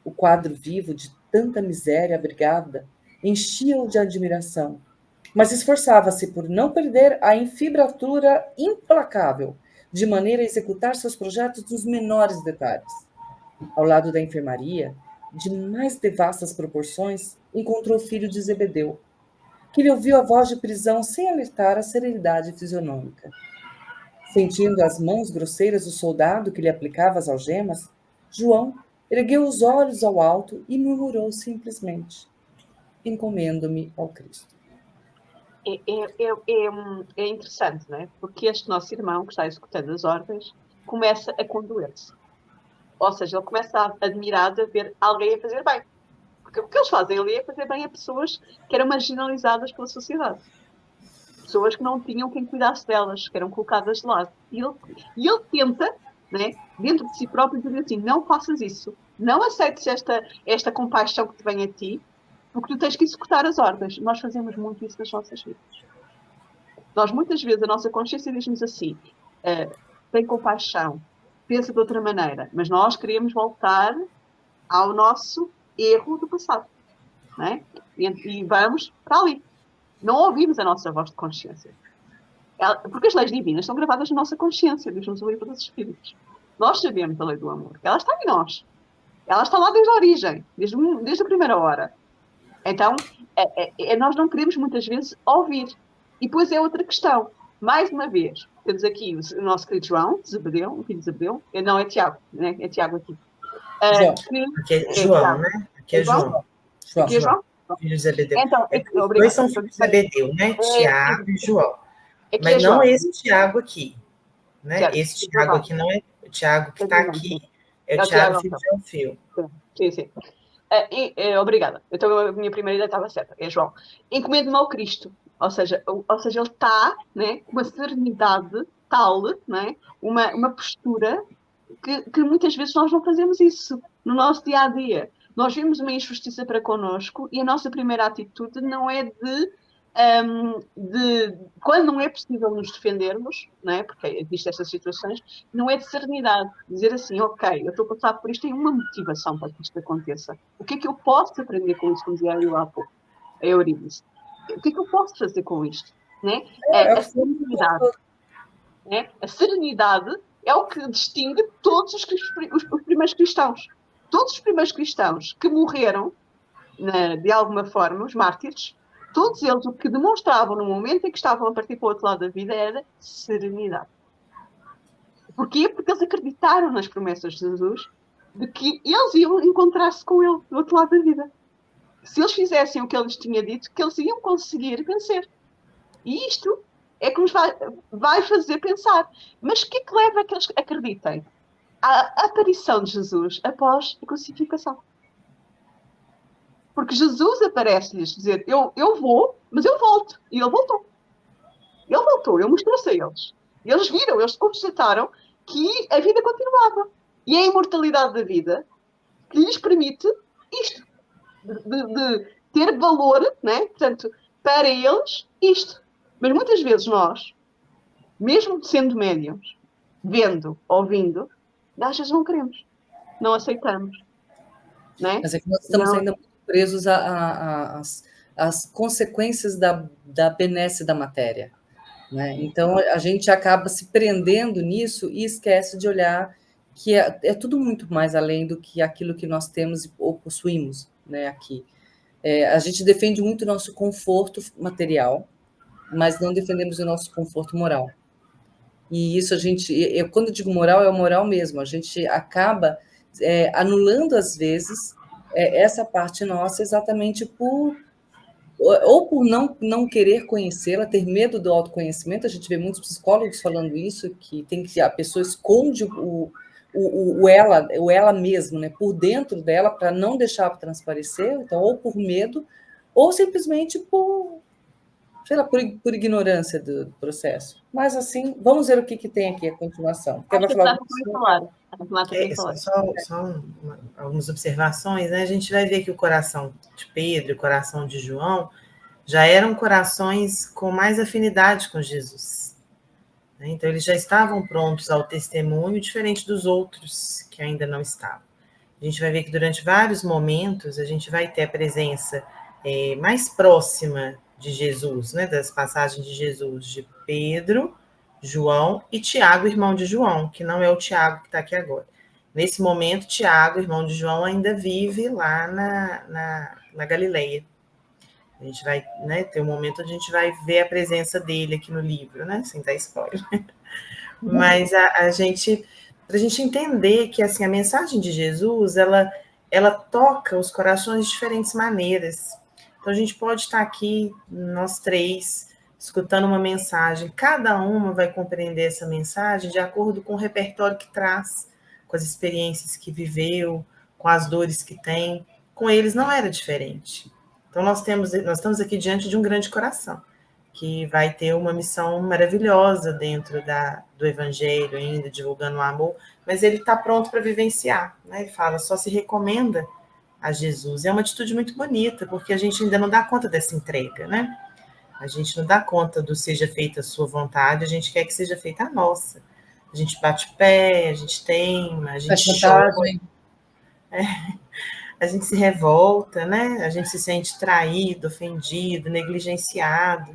O quadro vivo de tanta miséria abrigada enchia-o de admiração, mas esforçava-se por não perder a infibratura implacável, de maneira a executar seus projetos nos menores detalhes. Ao lado da enfermaria, de mais devastas proporções, encontrou o filho de Zebedeu, que lhe ouviu a voz de prisão sem alertar a serenidade fisionômica. Sentindo as mãos grosseiras do soldado que lhe aplicava as algemas, João ergueu os olhos ao alto e murmurou simplesmente: encomendo-me ao Cristo. É interessante, não é? Porque este nosso irmão, que está executando as ordens, começa a condoer-se. Ou seja, ele começa a admirar de ver alguém a fazer bem. Porque o que eles fazem ali é fazer bem a pessoas que eram marginalizadas pela sociedade. Pessoas que não tinham quem cuidasse delas, que eram colocadas de lado. E ele tenta, né, dentro de si próprio, dizer assim: não faças isso. Não aceites esta compaixão que te vem a ti, porque tu tens que executar as ordens. Nós fazemos muito isso nas nossas vidas. Nós, muitas vezes, a nossa consciência diz-nos assim: tem compaixão, pensa de outra maneira, mas nós queremos voltar ao nosso erro do passado. Não é? E vamos para ali. Não ouvimos a nossa voz de consciência. Porque as leis divinas são gravadas na nossa consciência, diz-nos o livro dos Espíritos. Nós sabemos a lei do amor. Ela está em nós. Ela está lá desde a origem, desde a primeira hora. Então, nós não queremos muitas vezes ouvir. E depois é outra questão. Mais uma vez, temos aqui o nosso querido João, Zebedeu, o filho de Zebedeu. Não, é Tiago, né? É Tiago aqui. Aqui é João, né? Aqui é João. Aqui é João? Filho de Zebedeu. Então, os dois são filhos de Zebedeu, né? Tiago e João. Mas não esse Tiago aqui. Né? Tiago, esse Tiago aqui não é o Tiago que está aqui. É o Tiago, filho de Alfeu. Sim, sim. Obrigada. Então, a minha primeira ideia estava certa. É João. Encomendo-me ao Cristo. Ou seja, ele está, né, com uma serenidade tal, né, uma postura que muitas vezes nós não fazemos isso no nosso dia-a-dia. Nós vemos uma injustiça para connosco e a nossa primeira atitude não é de quando não é possível nos defendermos, não é? Porque existem estas situações, não é de serenidade. Dizer assim: ok, eu estou a passar por isto, tem uma motivação para que isto aconteça. O que é que eu posso aprender com isso, como dizia eu há pouco, a Eurídice? O que é que eu posso fazer com isto? Né? A serenidade. Né? A serenidade é o que distingue todos os primeiros cristãos. Todos os primeiros cristãos que morreram, de alguma forma, os mártires, todos eles o que demonstravam no momento em que estavam a partir para o outro lado da vida era serenidade. Porquê? Porque eles acreditaram nas promessas de Jesus de que eles iam encontrar-se com ele do outro lado da vida. Se eles fizessem o que ele lhes tinha dito, que eles iam conseguir vencer. E isto é que nos vai fazer pensar. Mas o que é que leva a que eles acreditem? A aparição de Jesus após a crucificação. Porque Jesus aparece-lhes dizer: eu vou, mas eu volto. E ele voltou. Ele voltou, ele mostrou-se a eles. E eles viram, eles constataram que a vida continuava. E é a imortalidade da vida que lhes permite isto, de ter valor, né? Portanto, para eles, isto. Mas muitas vezes nós, mesmo sendo médiums, vendo, ouvindo, às vezes não queremos, não aceitamos. Né? Mas é que nós estamos ainda muito presos às consequências da benesse da matéria. Né? Então, a gente acaba se prendendo nisso e esquece de olhar que é tudo muito mais além do que aquilo que nós temos ou possuímos, né, aqui. A gente defende muito o nosso conforto material, mas não defendemos o nosso conforto moral. E isso quando eu digo moral, é o moral mesmo. A gente acaba anulando, às vezes, essa parte nossa exatamente por não querer conhecê-la, ter medo do autoconhecimento. A gente vê muitos psicólogos falando isso, que a pessoa esconde o ela mesmo, né, por dentro dela, para não deixar transparecer, então, ou por medo, ou simplesmente por ignorância do processo. Mas, assim, vamos ver o que tem aqui a continuação. Só algumas observações, né? A gente vai ver que o coração de Pedro e o coração de João já eram corações com mais afinidade com Jesus. Então, eles já estavam prontos ao testemunho, diferente dos outros que ainda não estavam. A gente vai ver que durante vários momentos a gente vai ter a presença mais próxima de Jesus, né, das passagens de Jesus, de Pedro, João e Tiago, irmão de João, que não é o Tiago que está aqui agora. Nesse momento, Tiago, irmão de João, ainda vive lá na Galileia. A gente vai, né, ter um momento onde a gente vai ver a presença dele aqui no livro, né, sem dar spoiler. Mas para a gente entender que assim, a mensagem de Jesus, ela toca os corações de diferentes maneiras. Então, a gente pode estar aqui, nós três, escutando uma mensagem. Cada uma vai compreender essa mensagem de acordo com o repertório que traz, com as experiências que viveu, com as dores que tem. Com eles não era diferente. Então, nós estamos aqui diante de um grande coração, que vai ter uma missão maravilhosa dentro do Evangelho, ainda divulgando o amor, mas ele está pronto para vivenciar. Né? Ele fala, só se recomenda a Jesus. É uma atitude muito bonita, porque a gente ainda não dá conta dessa entrega, né? A gente não dá conta do seja feita a sua vontade, a gente quer que seja feita a nossa. A gente bate o pé, a gente teima, a gente chora, a gente se revolta, né? A gente se sente traído, ofendido, negligenciado.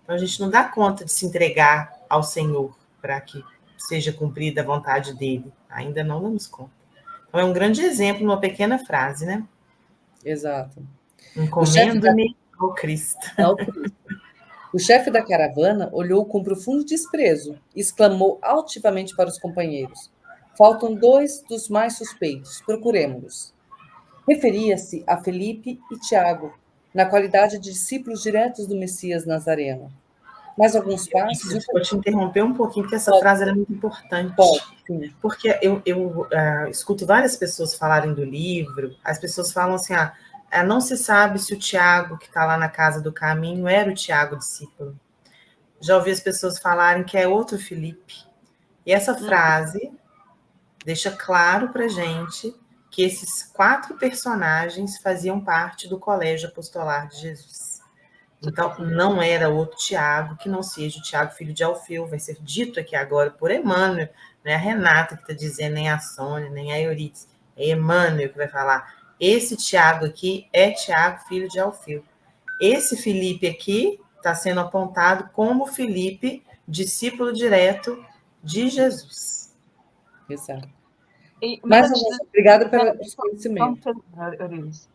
Então, a gente não dá conta de se entregar ao Senhor para que seja cumprida a vontade dele. Ainda não damos conta. Então, é um grande exemplo, uma pequena frase, né? Exato. Encomenda-me ao Cristo. O chefe da caravana olhou com profundo desprezo e exclamou altivamente para os companheiros: faltam 2 dos mais suspeitos, procuremo-los. Referia-se a Felipe e Tiago, na qualidade de discípulos diretos do Messias Nazareno. Mais alguns passos... Vou te interromper um pouquinho, porque essa frase é muito importante. Sim. Porque eu escuto várias pessoas falarem do livro, as pessoas falam assim, não se sabe se o Tiago, que está lá na casa do caminho, era o Tiago discípulo. Já ouvi as pessoas falarem que é outro Felipe. E essa frase deixa claro para a gente que esses 4 personagens faziam parte do colégio apostolar de Jesus. Então, não era outro Tiago, que não seja o Tiago, filho de Alfeu, vai ser dito aqui agora por Emmanuel, não é a Renata que está dizendo, nem a Sônia, nem a Euridice, é Emmanuel que vai falar. Esse Tiago aqui é Tiago, filho de Alfeu. Esse Felipe aqui está sendo apontado como Felipe, discípulo direto de Jesus. Exato. Mas obrigada pelo conhecimento.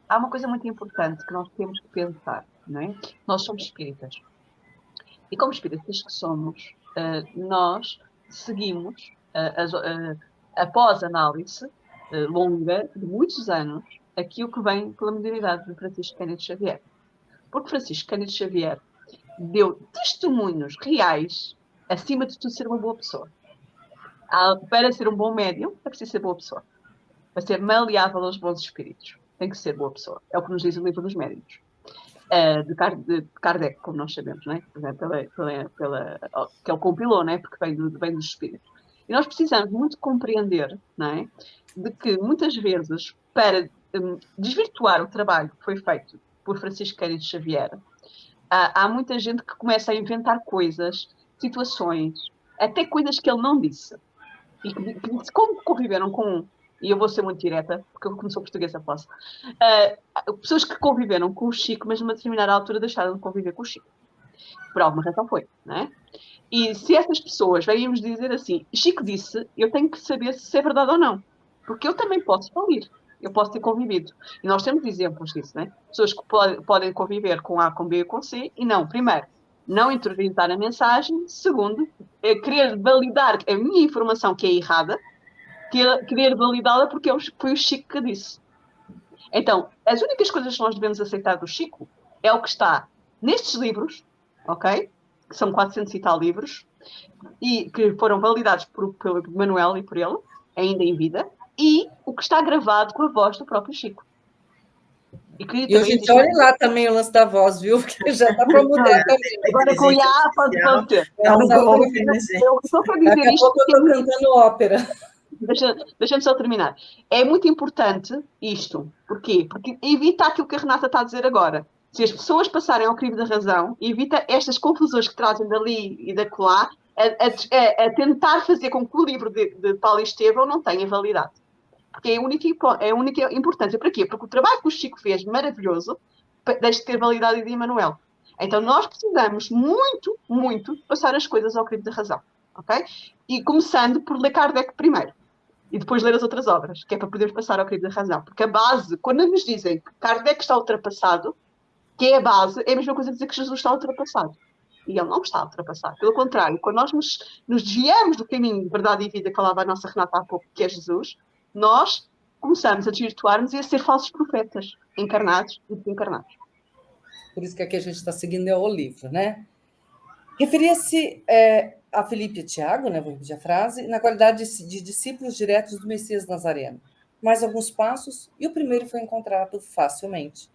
Há uma coisa muito importante que nós temos que pensar, não é? Nós somos espíritas. E como espíritas que somos, nós seguimos, após análise longa de muitos anos, aquilo que vem pela mediunidade de Francisco Cândido Xavier. Porque Francisco Cândido Xavier deu testemunhos reais, acima de tudo ser uma boa pessoa. Para ser um bom médium, é preciso ser boa pessoa. Para ser maleável aos bons espíritos, tem que ser boa pessoa. É o que nos diz o livro dos médiuns. De Kardec, como nós sabemos, não é? Que ele compilou, não é? Porque vem dos espíritos. E nós precisamos muito compreender, não é? De que muitas vezes, para desvirtuar o trabalho que foi feito por Francisco Cândido Xavier, há muita gente que começa a inventar coisas, situações, até coisas que ele não disse. E que como conviveram com, e eu vou ser muito direta, porque eu como sou portuguesa posso, pessoas que conviveram com o Chico, mas numa determinada altura deixaram de conviver com o Chico. Por alguma razão foi, não é? E se essas pessoas vêm-nos dizer assim, Chico disse, eu tenho que saber se é verdade ou não. Porque eu também posso falir. Eu posso ter convivido. E nós temos exemplos disso, não é? Pessoas que podem conviver com A, com B e com C, e não, primeiro, não interpretar a mensagem. Segundo, querer validar a minha informação que é errada, querer validá-la porque foi o Chico que disse. Então, as únicas coisas que nós devemos aceitar do Chico é o que está nestes livros, ok? Que são 400 e tal livros, e que foram validados pelo Manuel e por ele, ainda em vida, e o que está gravado com a voz do próprio Chico. E hoje, gente, olha lá também o lance da voz, viu? Porque já está para mudar também. Agora com o IA pode ter. Eu só para dizer isto. Eu estou cantando ópera. Deixa-me só terminar. É muito importante isto. Porquê? Porque evita aquilo que a Renata está a dizer agora. Se as pessoas passarem ao crivo da razão, evita estas confusões que trazem dali e da colar a tentar fazer com que o livro de Paulo Estevão não tenha validade. Porque é a única importância. Para quê? Porque o trabalho que o Chico fez, maravilhoso, deixa de ter validade de Emanuel. Então nós precisamos muito, muito passar as coisas ao crivo da razão. Ok? E começando por ler Kardec primeiro. E depois ler as outras obras, que é para podermos passar ao crivo da razão. Porque a base, quando nos dizem que Kardec está ultrapassado, que é a base, é a mesma coisa que dizer que Jesus está ultrapassado. E ele não está ultrapassado. Pelo contrário, quando nós nos desviamos do caminho de verdade e vida que falava a nossa Renata há pouco, que é Jesus, nós começamos a desvirtuar-nos e a ser falsos profetas, encarnados e desencarnados. Por isso que aqui a gente está seguindo o livro, né? Referia-se a Felipe e Tiago, né, vou repetir a frase, na qualidade de discípulos diretos do Messias Nazareno. Mais alguns passos e o primeiro foi encontrado facilmente.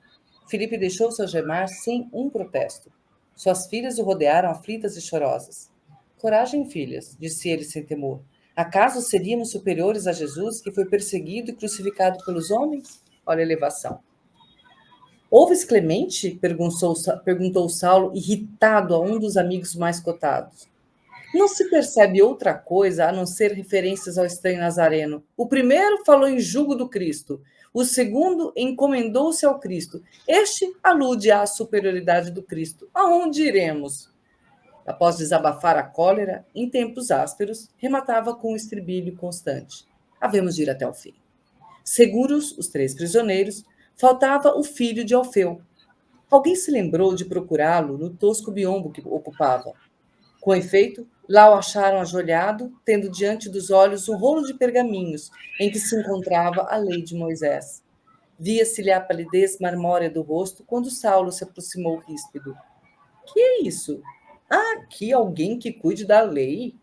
Felipe deixou-se algemar sem um protesto. Suas filhas o rodearam aflitas e chorosas. Coragem, filhas, disse ele sem temor. Acaso seríamos superiores a Jesus, que foi perseguido e crucificado pelos homens? Olha a elevação. Ouves Clemente? Perguntou Saulo, irritado a um dos amigos mais cotados. Não se percebe outra coisa a não ser referências ao estranho Nazareno. O primeiro falou em julgo do Cristo. O segundo encomendou-se ao Cristo. Este alude à superioridade do Cristo. Aonde iremos? Após desabafar a cólera, em tempos ásperos, rematava com um estribilho constante. Havemos de ir até o fim. Seguros os 3 prisioneiros, faltava o filho de Alfeu. Alguém se lembrou de procurá-lo no tosco biombo que ocupava. Com efeito, lá o acharam ajoelhado, tendo diante dos olhos um rolo de pergaminhos em que se encontrava a lei de Moisés. Via-se-lhe a palidez marmórea do rosto quando Saulo se aproximou ríspido. Que é isso? Há aqui alguém que cuide da lei?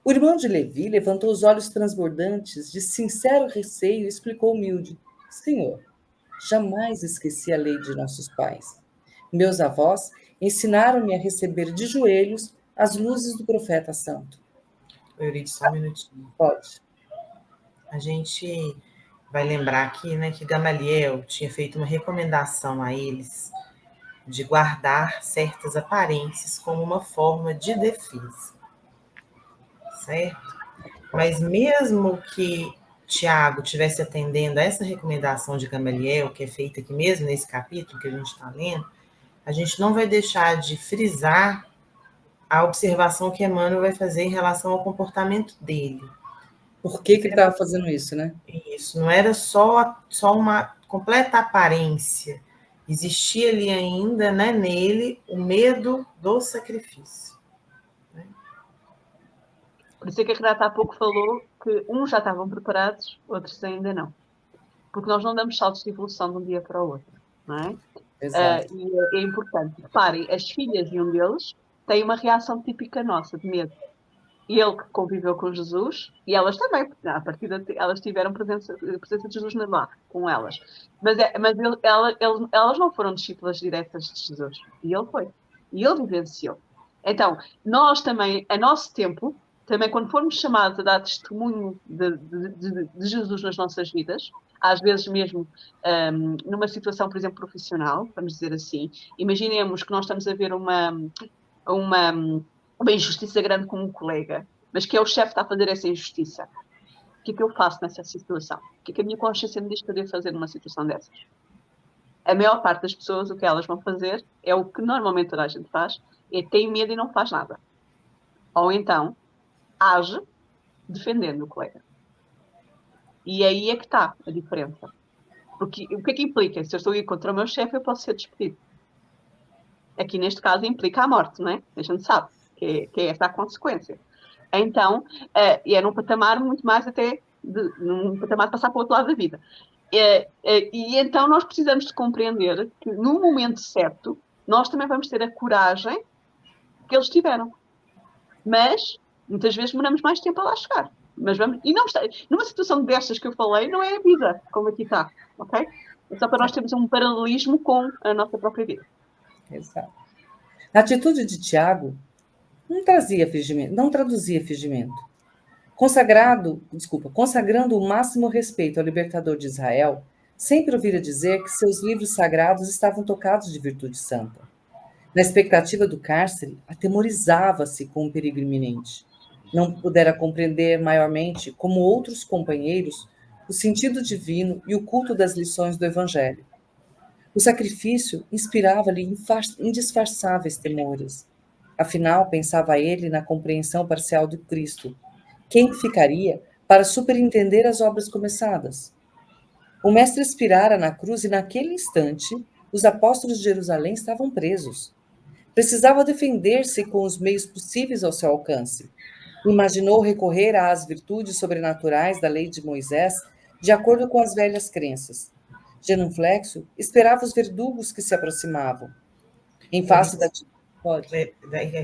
O irmão de Levi levantou os olhos transbordantes de sincero receio e explicou humilde. Senhor, jamais esqueci a lei de nossos pais. Meus avós ensinaram-me a receber de joelhos as luzes do profeta santo. Euridice, só um minutinho. Pode. A gente vai lembrar aqui, né, que Gamaliel tinha feito uma recomendação a eles de guardar certas aparências como uma forma de defesa. Certo? Mas mesmo que Tiago estivesse atendendo a essa recomendação de Gamaliel, que é feita aqui mesmo nesse capítulo que a gente está lendo, a gente não vai deixar de frisar a observação que Emmanuel vai fazer em relação ao comportamento dele. Por que ele estava fazendo isso, né? Isso, não era só uma completa aparência. Existia ali ainda, né, nele, o medo do sacrifício. Né? Por isso é que a Renata há pouco falou que uns já estavam preparados, outros ainda não. Porque nós não damos saltos de evolução de um dia para o outro, não é? Exato. E é importante. Reparem, as filhas de um deles têm uma reação típica nossa, de medo. E ele que conviveu com Jesus, e elas também, a partir elas tiveram presença de Jesus lá, com elas. Mas elas não foram discípulas diretas de Jesus. E ele foi. E ele vivenciou. Então, nós também, a nosso tempo, também quando formos chamados a dar testemunho de Jesus nas nossas vidas, às vezes mesmo numa situação, por exemplo, profissional, vamos dizer assim, imaginemos que nós estamos a ver uma injustiça grande com um colega, mas que é o chefe que está a fazer essa injustiça. O que é que eu faço nessa situação? O que é que a minha consciência me diz que eu devo fazer numa situação dessas? A maior parte das pessoas, o que elas vão fazer é o que normalmente toda a gente faz, é tem medo e não faz nada. Ou então, age defendendo o colega. E aí é que está a diferença. Porque o que é que implica? Se eu estou a ir contra o meu chefe, eu posso ser despedido. Aqui, neste caso, implica a morte, não é? A gente sabe que é essa a consequência. Então, e é num patamar muito mais até, num patamar de passar para o outro lado da vida. E então nós precisamos de compreender que no momento certo, nós também vamos ter a coragem que eles tiveram. Mas, muitas vezes, demoramos mais tempo a lá chegar. Mas vamos, e não está, numa situação destas que eu falei, não é a vida como aqui está, ok? É só para nós termos um paralelismo com a nossa própria vida. Exato. A atitude de Tiago não traduzia fingimento. Consagrando o máximo respeito ao libertador de Israel, sempre ouvira dizer que seus livros sagrados estavam tocados de virtude santa. Na expectativa do cárcere, atemorizava-se com o perigo iminente. Não pudera compreender maiormente, como outros companheiros, o sentido divino e o culto das lições do Evangelho. O sacrifício inspirava-lhe indisfarçáveis temores. Afinal, pensava ele na compreensão parcial do Cristo, quem ficaria para superintender as obras começadas. O mestre expirara na cruz e, naquele instante, os apóstolos de Jerusalém estavam presos. Precisava defender-se com os meios possíveis ao seu alcance. Imaginou recorrer às virtudes sobrenaturais da lei de Moisés, de acordo com as velhas crenças. Genuflexo esperava os verdugos que se aproximavam. Em face da... Pode.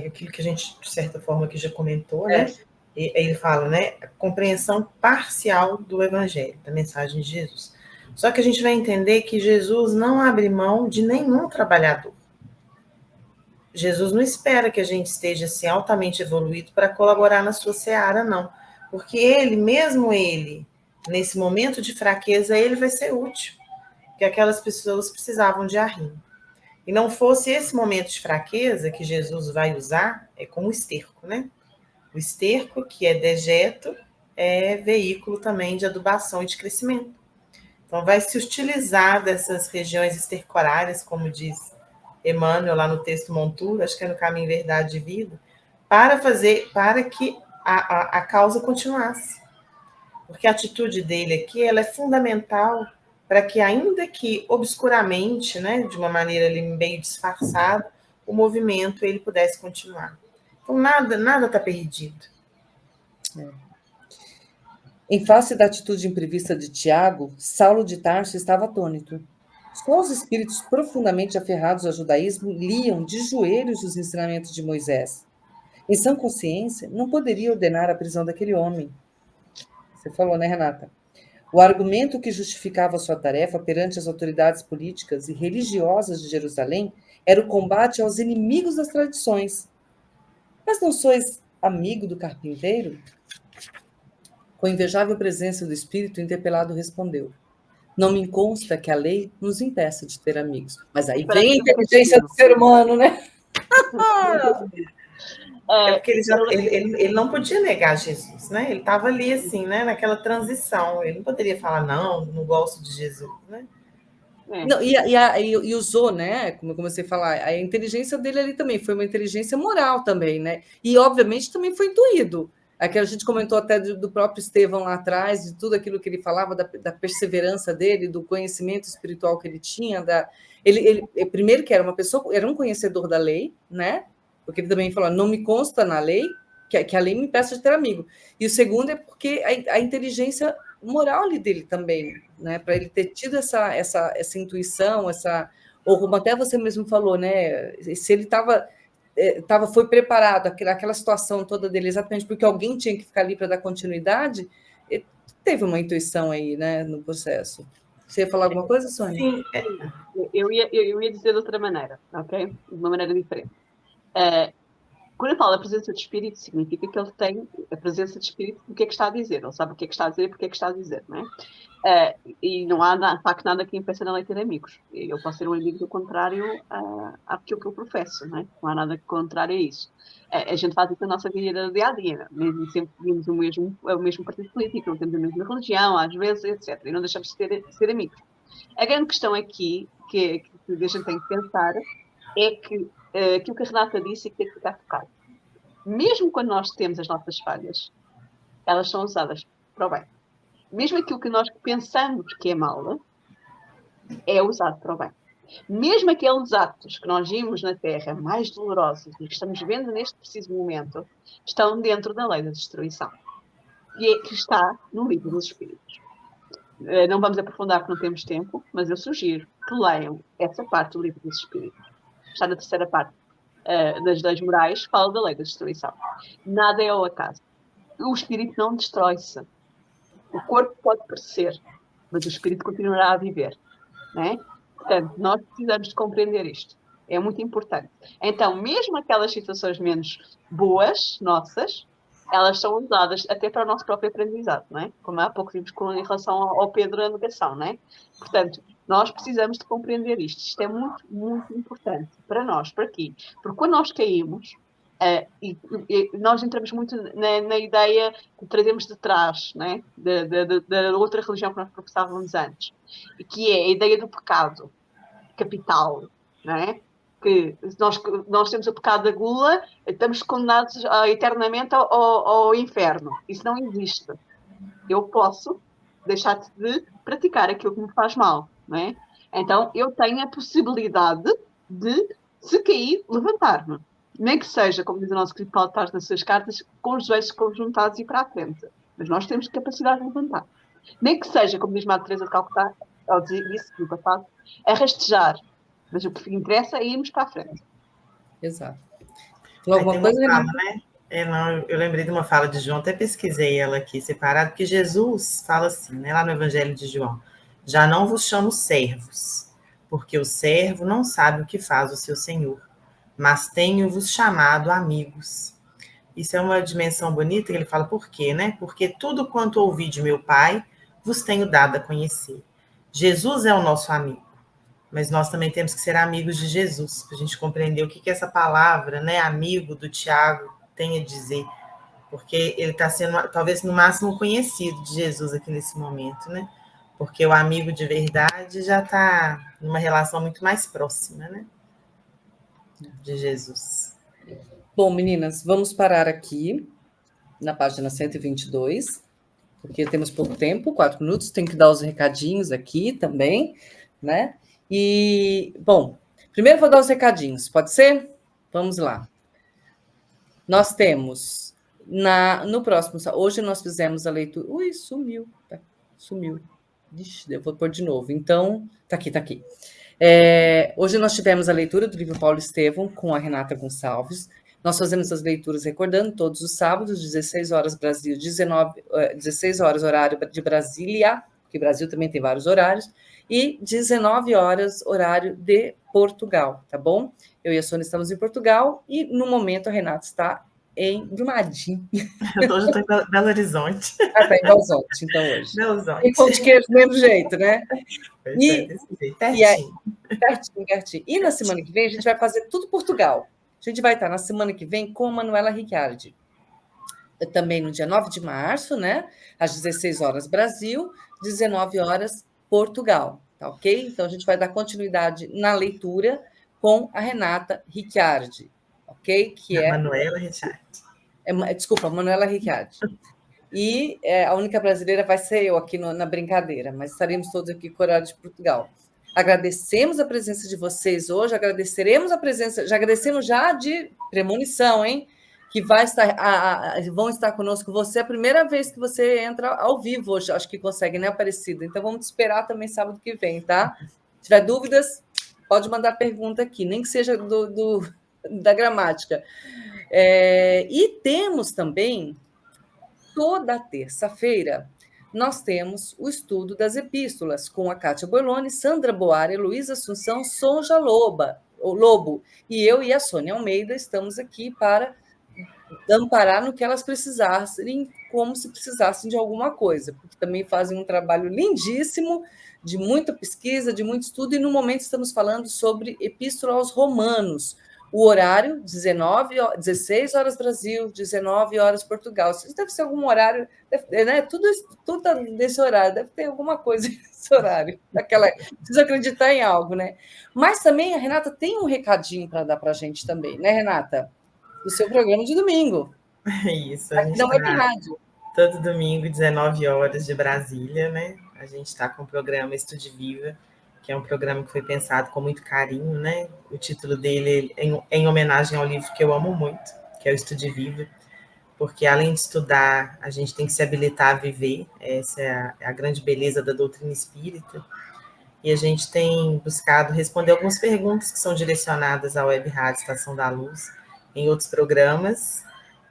Aquilo que a gente, de certa forma, que já comentou, né? Ele fala, né? A compreensão parcial do Evangelho, da mensagem de Jesus. Só que a gente vai entender que Jesus não abre mão de nenhum trabalhador. Jesus não espera que a gente esteja assim, altamente evoluído para colaborar na sua seara, não. Porque ele, mesmo ele, nesse momento de fraqueza, ele vai ser útil. Porque aquelas pessoas precisavam de arrimo. E não fosse esse momento de fraqueza que Jesus vai usar, é como o esterco, né? O esterco, que é dejeto, é veículo também de adubação e de crescimento. Então, vai se utilizar dessas regiões estercorárias, como diz Emmanuel lá no texto Montura, acho que é no Caminho, Verdade e Vida, para que a causa continuasse. Porque a atitude dele aqui, ela é fundamental para que, ainda que obscuramente, né, de uma maneira ali meio disfarçada, o movimento ele pudesse continuar. Então, nada está perdido. Em face da atitude imprevista de Tiago, Saulo de Tarso estava atônito. Só os espíritos profundamente aferrados ao judaísmo liam de joelhos os ensinamentos de Moisés. Em sã consciência, não poderia ordenar a prisão daquele homem. Você falou, né, Renata? O argumento que justificava sua tarefa perante as autoridades políticas e religiosas de Jerusalém era o combate aos inimigos das tradições. Mas não sois amigo do carpinteiro? Com invejável presença do espírito, o interpelado respondeu: não me consta que a lei nos impeça de ter amigos. Mas aí vem a inteligência do ser humano, né? É porque ele não podia negar Jesus, né? Ele estava ali, assim, né? Naquela transição. Ele não poderia falar, não gosto de Jesus, né? Não, e usou, né? Como eu comecei a falar, a inteligência dele ali também foi uma inteligência moral também, né? E, obviamente, também foi intuído. Aqui a gente comentou até do próprio Estevão lá atrás, de tudo aquilo que ele falava, da perseverança dele, do conhecimento espiritual que ele tinha. Ele primeiro que era uma pessoa, era um conhecedor da lei, né? Porque ele também falou, não me consta na lei que a lei me impeça de ter amigo. E o segundo é porque a inteligência moral ali dele também, né? Para ele ter tido essa intuição, ou como até você mesmo falou, né? Se ele foi preparado, aquela situação toda dele, exatamente porque alguém tinha que ficar ali para dar continuidade, teve uma intuição aí, né, no processo. Você ia falar alguma coisa, Sônia? Sim, eu ia dizer de outra maneira, ok? De uma maneira diferente. Quando eu falo da presença de espírito, significa que ele tem a presença de espírito do que é que está a dizer. Ele sabe o que é que está a dizer e porque é que está a dizer, não é? E não há, de facto, nada que impeça na lei ter amigos. Eu posso ser um amigo do contrário àquilo que eu professo, não é? Não há nada contrário a isso. A gente faz isso na nossa vida do dia-a-dia. Mesmo sempre temos o mesmo partido político, não temos a mesma religião, às vezes, etc. E não deixamos de ser amigos. A grande questão aqui, que a gente tem que pensar, é que aquilo que a Renata disse e que tem que ficar focado. Mesmo quando nós temos as nossas falhas, elas são usadas para o bem. Mesmo aquilo que nós pensamos que é mal, é usado para o bem. Mesmo aqueles atos que nós vimos na Terra mais dolorosos e que estamos vendo neste preciso momento, estão dentro da lei da destruição. E que está no livro dos Espíritos. Não vamos aprofundar porque não temos tempo, mas eu sugiro que leiam essa parte do livro dos Espíritos. Está na terceira parte das leis morais, fala da lei da destruição. Nada é ao acaso. O espírito não destrói-se. O corpo pode perecer, mas o espírito continuará a viver. Não é? Portanto, nós precisamos de compreender isto. É muito importante. Então, mesmo aquelas situações menos boas, nossas, elas são usadas até para o nosso próprio aprendizado, não é? Como há pouco vimos em relação ao Pedro a negação, não é? Portanto, nós precisamos de compreender isto. Isto é muito, muito importante para nós, para aqui. Porque quando nós caímos, e nós entramos muito na ideia que trazemos de trás, não é? Da outra religião que nós professávamos antes, que é a ideia do pecado capital, não é? Que nós temos o pecado da gula, estamos condenados eternamente ao inferno. Isso não existe. Eu posso deixar de praticar aquilo que me faz mal, não é? Então, eu tenho a possibilidade de, se cair, levantar-me. Nem que seja, como diz o nosso querido Paulo Tars nas suas cartas, com os joelhos conjuntados e para a frente. Mas nós temos capacidade de levantar. Nem que seja, como diz Madre Teresa de Calcutá, ela disse no passado, a rastejar. Mas o que interessa é irmos para a frente. Exato. Alguma coisa, fala, né? Eu lembrei de uma fala de João, até pesquisei ela aqui separada, porque Jesus fala assim, né, lá no Evangelho de João: já não vos chamo servos, porque o servo não sabe o que faz o seu senhor, mas tenho-vos chamado amigos. Isso é uma dimensão bonita, que ele fala por quê, né? Porque tudo quanto ouvi de meu Pai, vos tenho dado a conhecer. Jesus é o nosso amigo, mas nós também temos que ser amigos de Jesus, para a gente compreender o que essa palavra, né, amigo do Tiago, tem a dizer, porque ele está sendo, talvez, no máximo conhecido de Jesus aqui nesse momento, né? Porque o amigo de verdade já está numa relação muito mais próxima, né, de Jesus. Bom, meninas, vamos parar aqui na página 122, porque temos pouco tempo, 4 minutos, tem que dar os recadinhos aqui também, né? E, bom, primeiro vou dar os recadinhos, pode ser? Vamos lá. Nós temos, no próximo, hoje nós fizemos a leitura... Ui, sumiu. Ixi, eu vou pôr de novo. Então, tá aqui. Hoje nós tivemos a leitura do livro Paulo Estevão com a Renata Gonçalves. Nós fazemos as leituras recordando todos os sábados, 16 horas Brasil, 16 horas horário de Brasília, porque Brasil também tem vários horários, e 19 horas, horário de Portugal, tá bom? Eu e a Sônia estamos em Portugal e, no momento, a Renata está em Brumadinho. Hoje eu estou em Belo Horizonte. Está em Belo Horizonte, então, hoje. Belo Horizonte. E pão de queijo do mesmo jeito, né? Pertinho. E na semana que vem, a gente vai fazer tudo Portugal. A gente vai estar na semana que vem com a Manuela Ricciardi. Também no dia 9 de março, né? Às 16 horas Brasil, 19 horas Portugal, tá ok? Então, a gente vai dar continuidade na leitura com a Renata Ricciardi, ok? Que é... Manuela Ricciardi. Desculpa, Manuela Ricciardi. E a única brasileira vai ser eu aqui na brincadeira, mas estaremos todos aqui com o horário de Portugal. Agradecemos a presença de vocês hoje, agradeceremos a presença, já agradecemos já de premonição, hein? Que vão estar conosco. Você é a primeira vez que você entra ao vivo hoje, acho que consegue, né, Aparecida? Então, vamos te esperar também sábado que vem, tá? Se tiver dúvidas, pode mandar pergunta aqui, nem que seja da gramática. E temos também, toda terça-feira, nós temos o estudo das epístolas com a Kátia Borlone, Sandra Boara, Luísa Assunção, Sonja Lobo. E eu e a Sônia Almeida estamos aqui para amparar no que elas precisassem, como se precisassem de alguma coisa, porque também fazem um trabalho lindíssimo, de muita pesquisa, de muito estudo, e no momento estamos falando sobre Epístola aos Romanos, o horário, 16 horas Brasil, 19 horas Portugal. Isso deve ser algum horário, né? Tudo tá nesse horário, deve ter alguma coisa nesse horário. Preciso acreditar em algo, né? Mas também a Renata tem um recadinho para dar para a gente também, né, Renata? Do seu programa de domingo. Isso, a gente não é de rádio. Todo domingo, 19 horas de Brasília, né? A gente está com o programa Estude Viva, que é um programa que foi pensado com muito carinho, né? O título dele é em homenagem ao livro que eu amo muito, que é o Estude Viva, porque além de estudar, a gente tem que se habilitar a viver, essa é a grande beleza da doutrina espírita, e a gente tem buscado responder algumas perguntas que são direcionadas à Web Rádio Estação da Luz, em outros programas,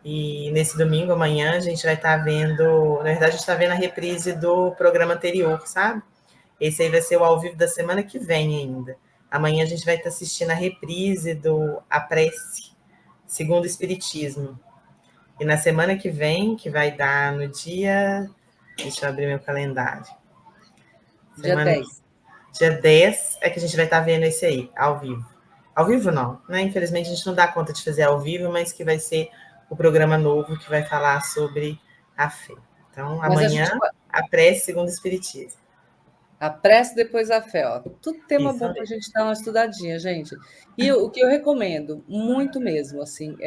e nesse domingo, amanhã, a gente vai estar vendo, na verdade, a gente está vendo a reprise do programa anterior, sabe? Esse aí vai ser o ao vivo da semana que vem ainda. Amanhã a gente vai estar assistindo a reprise do A Prece, segundo o Espiritismo. E na semana que vem, que vai dar no dia... Deixa eu abrir meu calendário. Dia 10. Dia 10 é que a gente vai estar vendo esse aí, ao vivo. Ao vivo não, né? Infelizmente a gente não dá conta de fazer ao vivo, mas que vai ser o programa novo que vai falar sobre a fé. Então, amanhã, a prece segundo o Espiritismo. A prece, depois a fé. Ó. Tudo tema bom para a gente dar uma estudadinha, gente. E o que eu recomendo, muito mesmo, assim,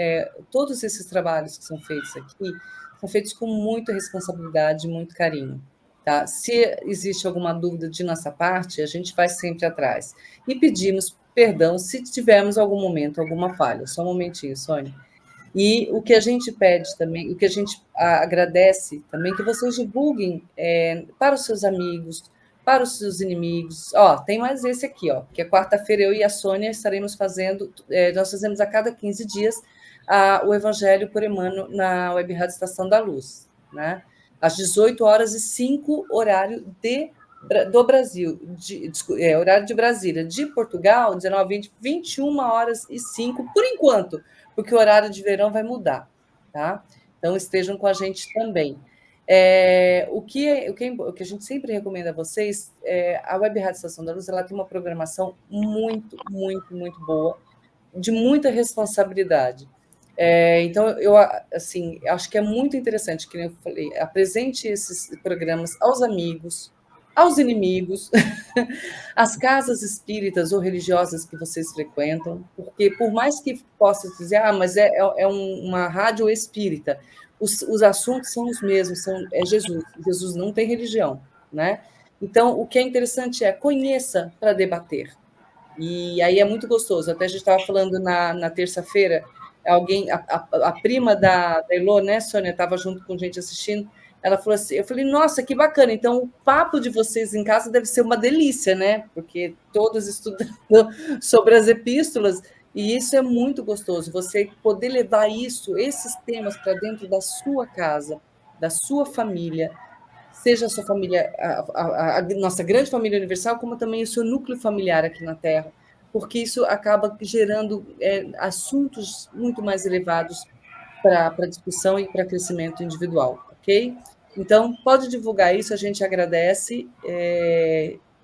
todos esses trabalhos que são feitos aqui, são feitos com muita responsabilidade, muito carinho. Tá? Se existe alguma dúvida de nossa parte, a gente vai sempre atrás. E pedimos perdão se tivermos algum momento, alguma falha. Só um momentinho, Sônia. E o que a gente pede também, o que a gente agradece também, que vocês divulguem para os seus amigos, para os seus inimigos. Tem mais esse aqui, que é quarta-feira eu e a Sônia estaremos fazendo, nós fazemos a cada 15 dias o Evangelho por Emmanuel na Web Rádio Estação da Luz, né? Às 18h05, horário do Brasil, horário de Brasília. De Portugal, 19h20, 21h05, por enquanto, porque o horário de verão vai mudar, tá? Então, estejam com a gente também. O que a gente sempre recomenda a vocês, a Web Rádio Estação da Luz, ela tem uma programação muito, muito, muito boa, de muita responsabilidade. Então, eu acho que é muito interessante, que eu falei, apresente esses programas aos amigos, aos inimigos, às casas espíritas ou religiosas que vocês frequentam, porque por mais que possa dizer, mas é uma rádio espírita, os assuntos são os mesmos, é Jesus. Jesus não tem religião, né? Então, o que é interessante conheça para debater. E aí é muito gostoso. Até a gente estava falando na terça-feira, a prima da Elô, né, Sônia, estava junto com gente assistindo, ela falou assim, eu falei, nossa, que bacana, então o papo de vocês em casa deve ser uma delícia, né? Porque todos estudando sobre as epístolas, e isso é muito gostoso, você poder levar esses temas para dentro da sua casa, da sua família, seja a sua família, a nossa grande família universal, como também o seu núcleo familiar aqui na Terra, porque isso acaba gerando assuntos muito mais elevados para discussão e para crescimento individual, ok? Então, pode divulgar isso, a gente agradece,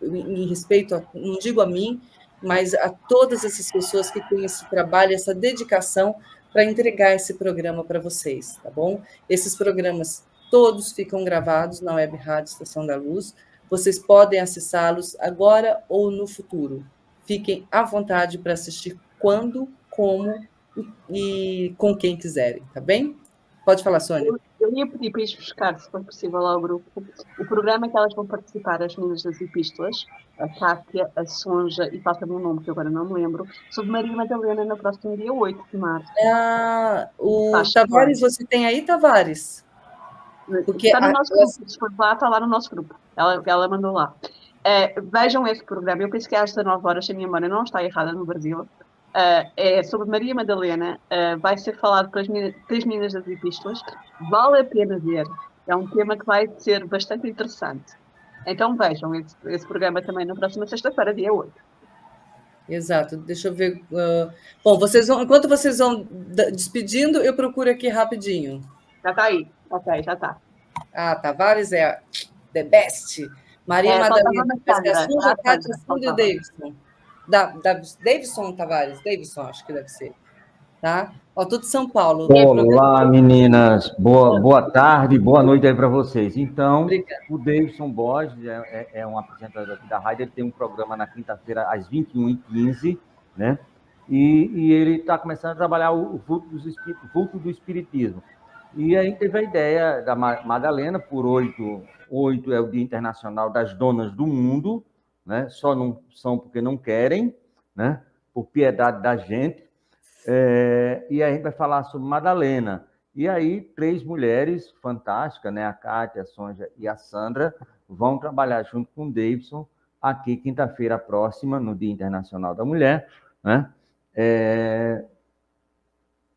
em respeito, não digo a mim, mas a todas essas pessoas que têm esse trabalho, essa dedicação para entregar esse programa para vocês, tá bom? Esses programas todos ficam gravados na Web Rádio Estação da Luz, vocês podem acessá-los agora ou no futuro. Fiquem à vontade para assistir quando, como e com quem quiserem, tá bem? Pode falar, Sônia. Eu ia pedir para ir buscar, se for possível, ao grupo, o programa que elas vão participar, as meninas das epístolas, a Cátia, a Sonja, e falta-me um nome que agora não me lembro, sobre Maria Madalena no próximo dia 8 de março. O Tavares, você tem aí, Tavares? Porque está no nosso grupo, se for lá, está lá no nosso grupo. Ela mandou lá. Vejam esse programa, eu penso que é às 19 horas, se a minha memória não está errada no Brasil. É sobre Maria Madalena, vai ser falado pelas meninas das epístolas, vale a pena ver, é um tema que vai ser bastante interessante. Então vejam esse programa também na próxima sexta-feira, dia 8. Exato. Deixa eu ver. Bom, enquanto vocês vão despedindo, eu procuro aqui rapidinho. Já tá aí. Ok, já tá. Tavares é the best. Maria Madalena, Sandra, Kátia, Sandra e Davidson. Davidson Tavares, Davidson, acho que deve ser. Tá? Ó, tudo de São Paulo. Olá, meninas. Boa tarde, boa noite aí para vocês. Então, Obrigada. O Davidson Borges é um apresentador aqui da rádio, ele tem um programa na quinta-feira, às 21h15, né? E ele está começando a trabalhar o culto do espiritismo. E aí teve a ideia da Madalena, por 8 é o Dia Internacional das Donas do Mundo, né? Só não são porque não querem, né? Por piedade da gente. E aí a gente vai falar sobre Madalena. E aí 3 mulheres fantásticas, né? A Kátia, a Sonja e a Sandra, vão trabalhar junto com o Davidson aqui quinta-feira próxima, no Dia Internacional da Mulher, né?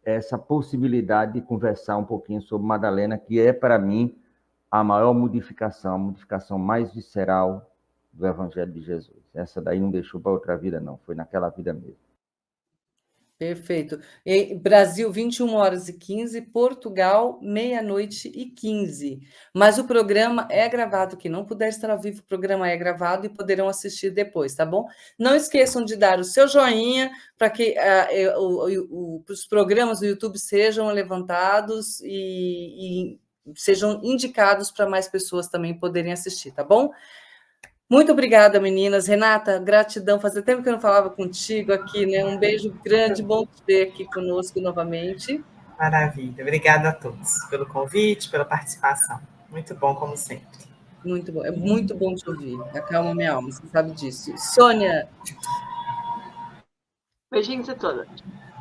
Essa possibilidade de conversar um pouquinho sobre Madalena, que é, para mim, a maior modificação, a modificação mais visceral do Evangelho de Jesus. Essa daí não deixou para outra vida, não. Foi naquela vida mesmo. Perfeito. Brasil, 21h15, Portugal, 00h15. Mas o programa é gravado, quem não puder estar ao vivo, o programa é gravado e poderão assistir depois, tá bom? Não esqueçam de dar o seu joinha para que os programas do YouTube sejam levantados e sejam indicados para mais pessoas também poderem assistir, tá bom? Muito obrigada, meninas. Renata, gratidão. Fazia tempo que eu não falava contigo aqui, né? Um beijo grande, bom te ter aqui conosco novamente. Maravilha. Obrigada a todos pelo convite, pela participação. Muito bom, como sempre. Muito bom. É muito bom te ouvir. Acalma minha alma, você sabe disso. Sônia. Beijinhos a todas.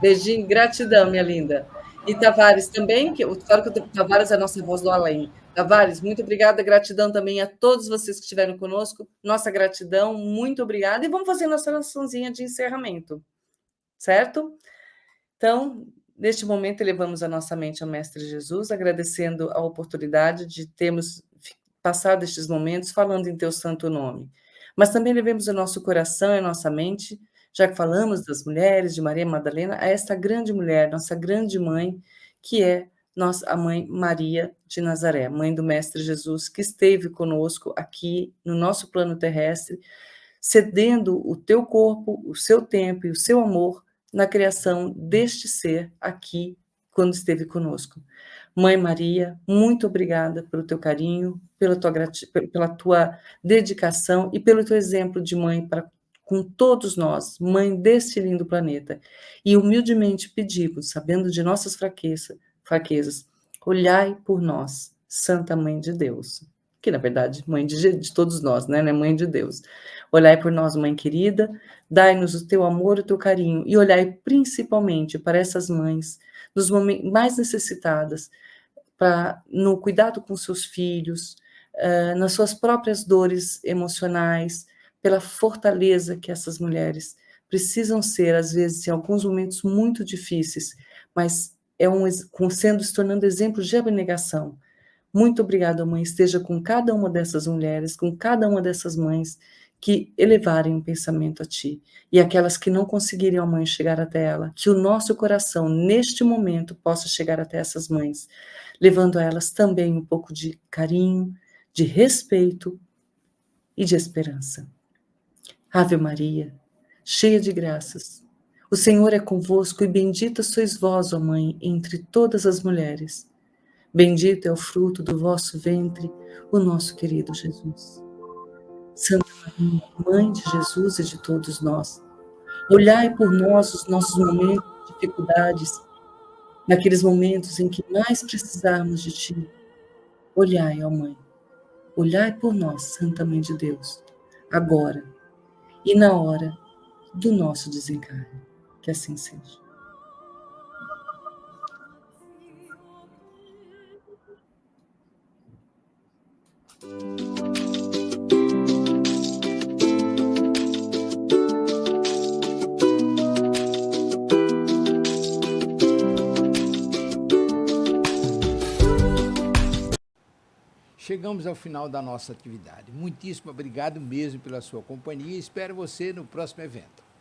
Beijinho, gratidão, minha linda. E Tavares também, claro que o Tavares é a nossa voz do além. Tavares, muito obrigada, gratidão também a todos vocês que estiveram conosco, nossa gratidão, muito obrigada, e vamos fazer nossa oraçãozinha de encerramento, certo? Então, neste momento, elevamos a nossa mente ao Mestre Jesus, agradecendo a oportunidade de termos passado estes momentos falando em teu santo nome, mas também levemos o nosso coração e a nossa mente, já que falamos das mulheres, de Maria Madalena, a esta grande mulher, nossa grande mãe, que é a mãe Maria de Nazaré, mãe do Mestre Jesus, que esteve conosco aqui no nosso plano terrestre, cedendo o teu corpo, o seu tempo e o seu amor na criação deste ser aqui, quando esteve conosco. Mãe Maria, muito obrigada pelo teu carinho, pela tua dedicação e pelo teu exemplo de mãe com todos nós, mãe deste lindo planeta. E humildemente pedimos, sabendo de nossas fraquezas, olhai por nós, Santa Mãe de Deus, que na verdade mãe de todos nós, né? Mãe de Deus. Olhai por nós, mãe querida, dai-nos o teu amor e o teu carinho, e olhai principalmente para essas mães, nos momentos mais necessitadas, no cuidado com seus filhos, nas suas próprias dores emocionais, pela fortaleza que essas mulheres precisam ser, às vezes, em alguns momentos muito difíceis, mas se tornando exemplo de abnegação. Muito obrigada, mãe, esteja com cada uma dessas mulheres, com cada uma dessas mães que elevarem o pensamento a ti, e aquelas que não conseguirem, ó mãe, chegar até ela, que o nosso coração, neste momento, possa chegar até essas mães, levando a elas também um pouco de carinho, de respeito e de esperança. Ave Maria, cheia de graças, o Senhor é convosco e bendita sois vós, ó Mãe, entre todas as mulheres. Bendito é o fruto do vosso ventre, o nosso querido Jesus. Santa Maria, Mãe de Jesus e de todos nós, olhai por nós os nossos momentos de dificuldades, naqueles momentos em que mais precisarmos de ti. Olhai, ó Mãe, olhai por nós, Santa Mãe de Deus, agora e na hora do nosso desencarne. Que assim seja. Chegamos ao final da nossa atividade. Muitíssimo obrigado mesmo pela sua companhia e espero você no próximo evento.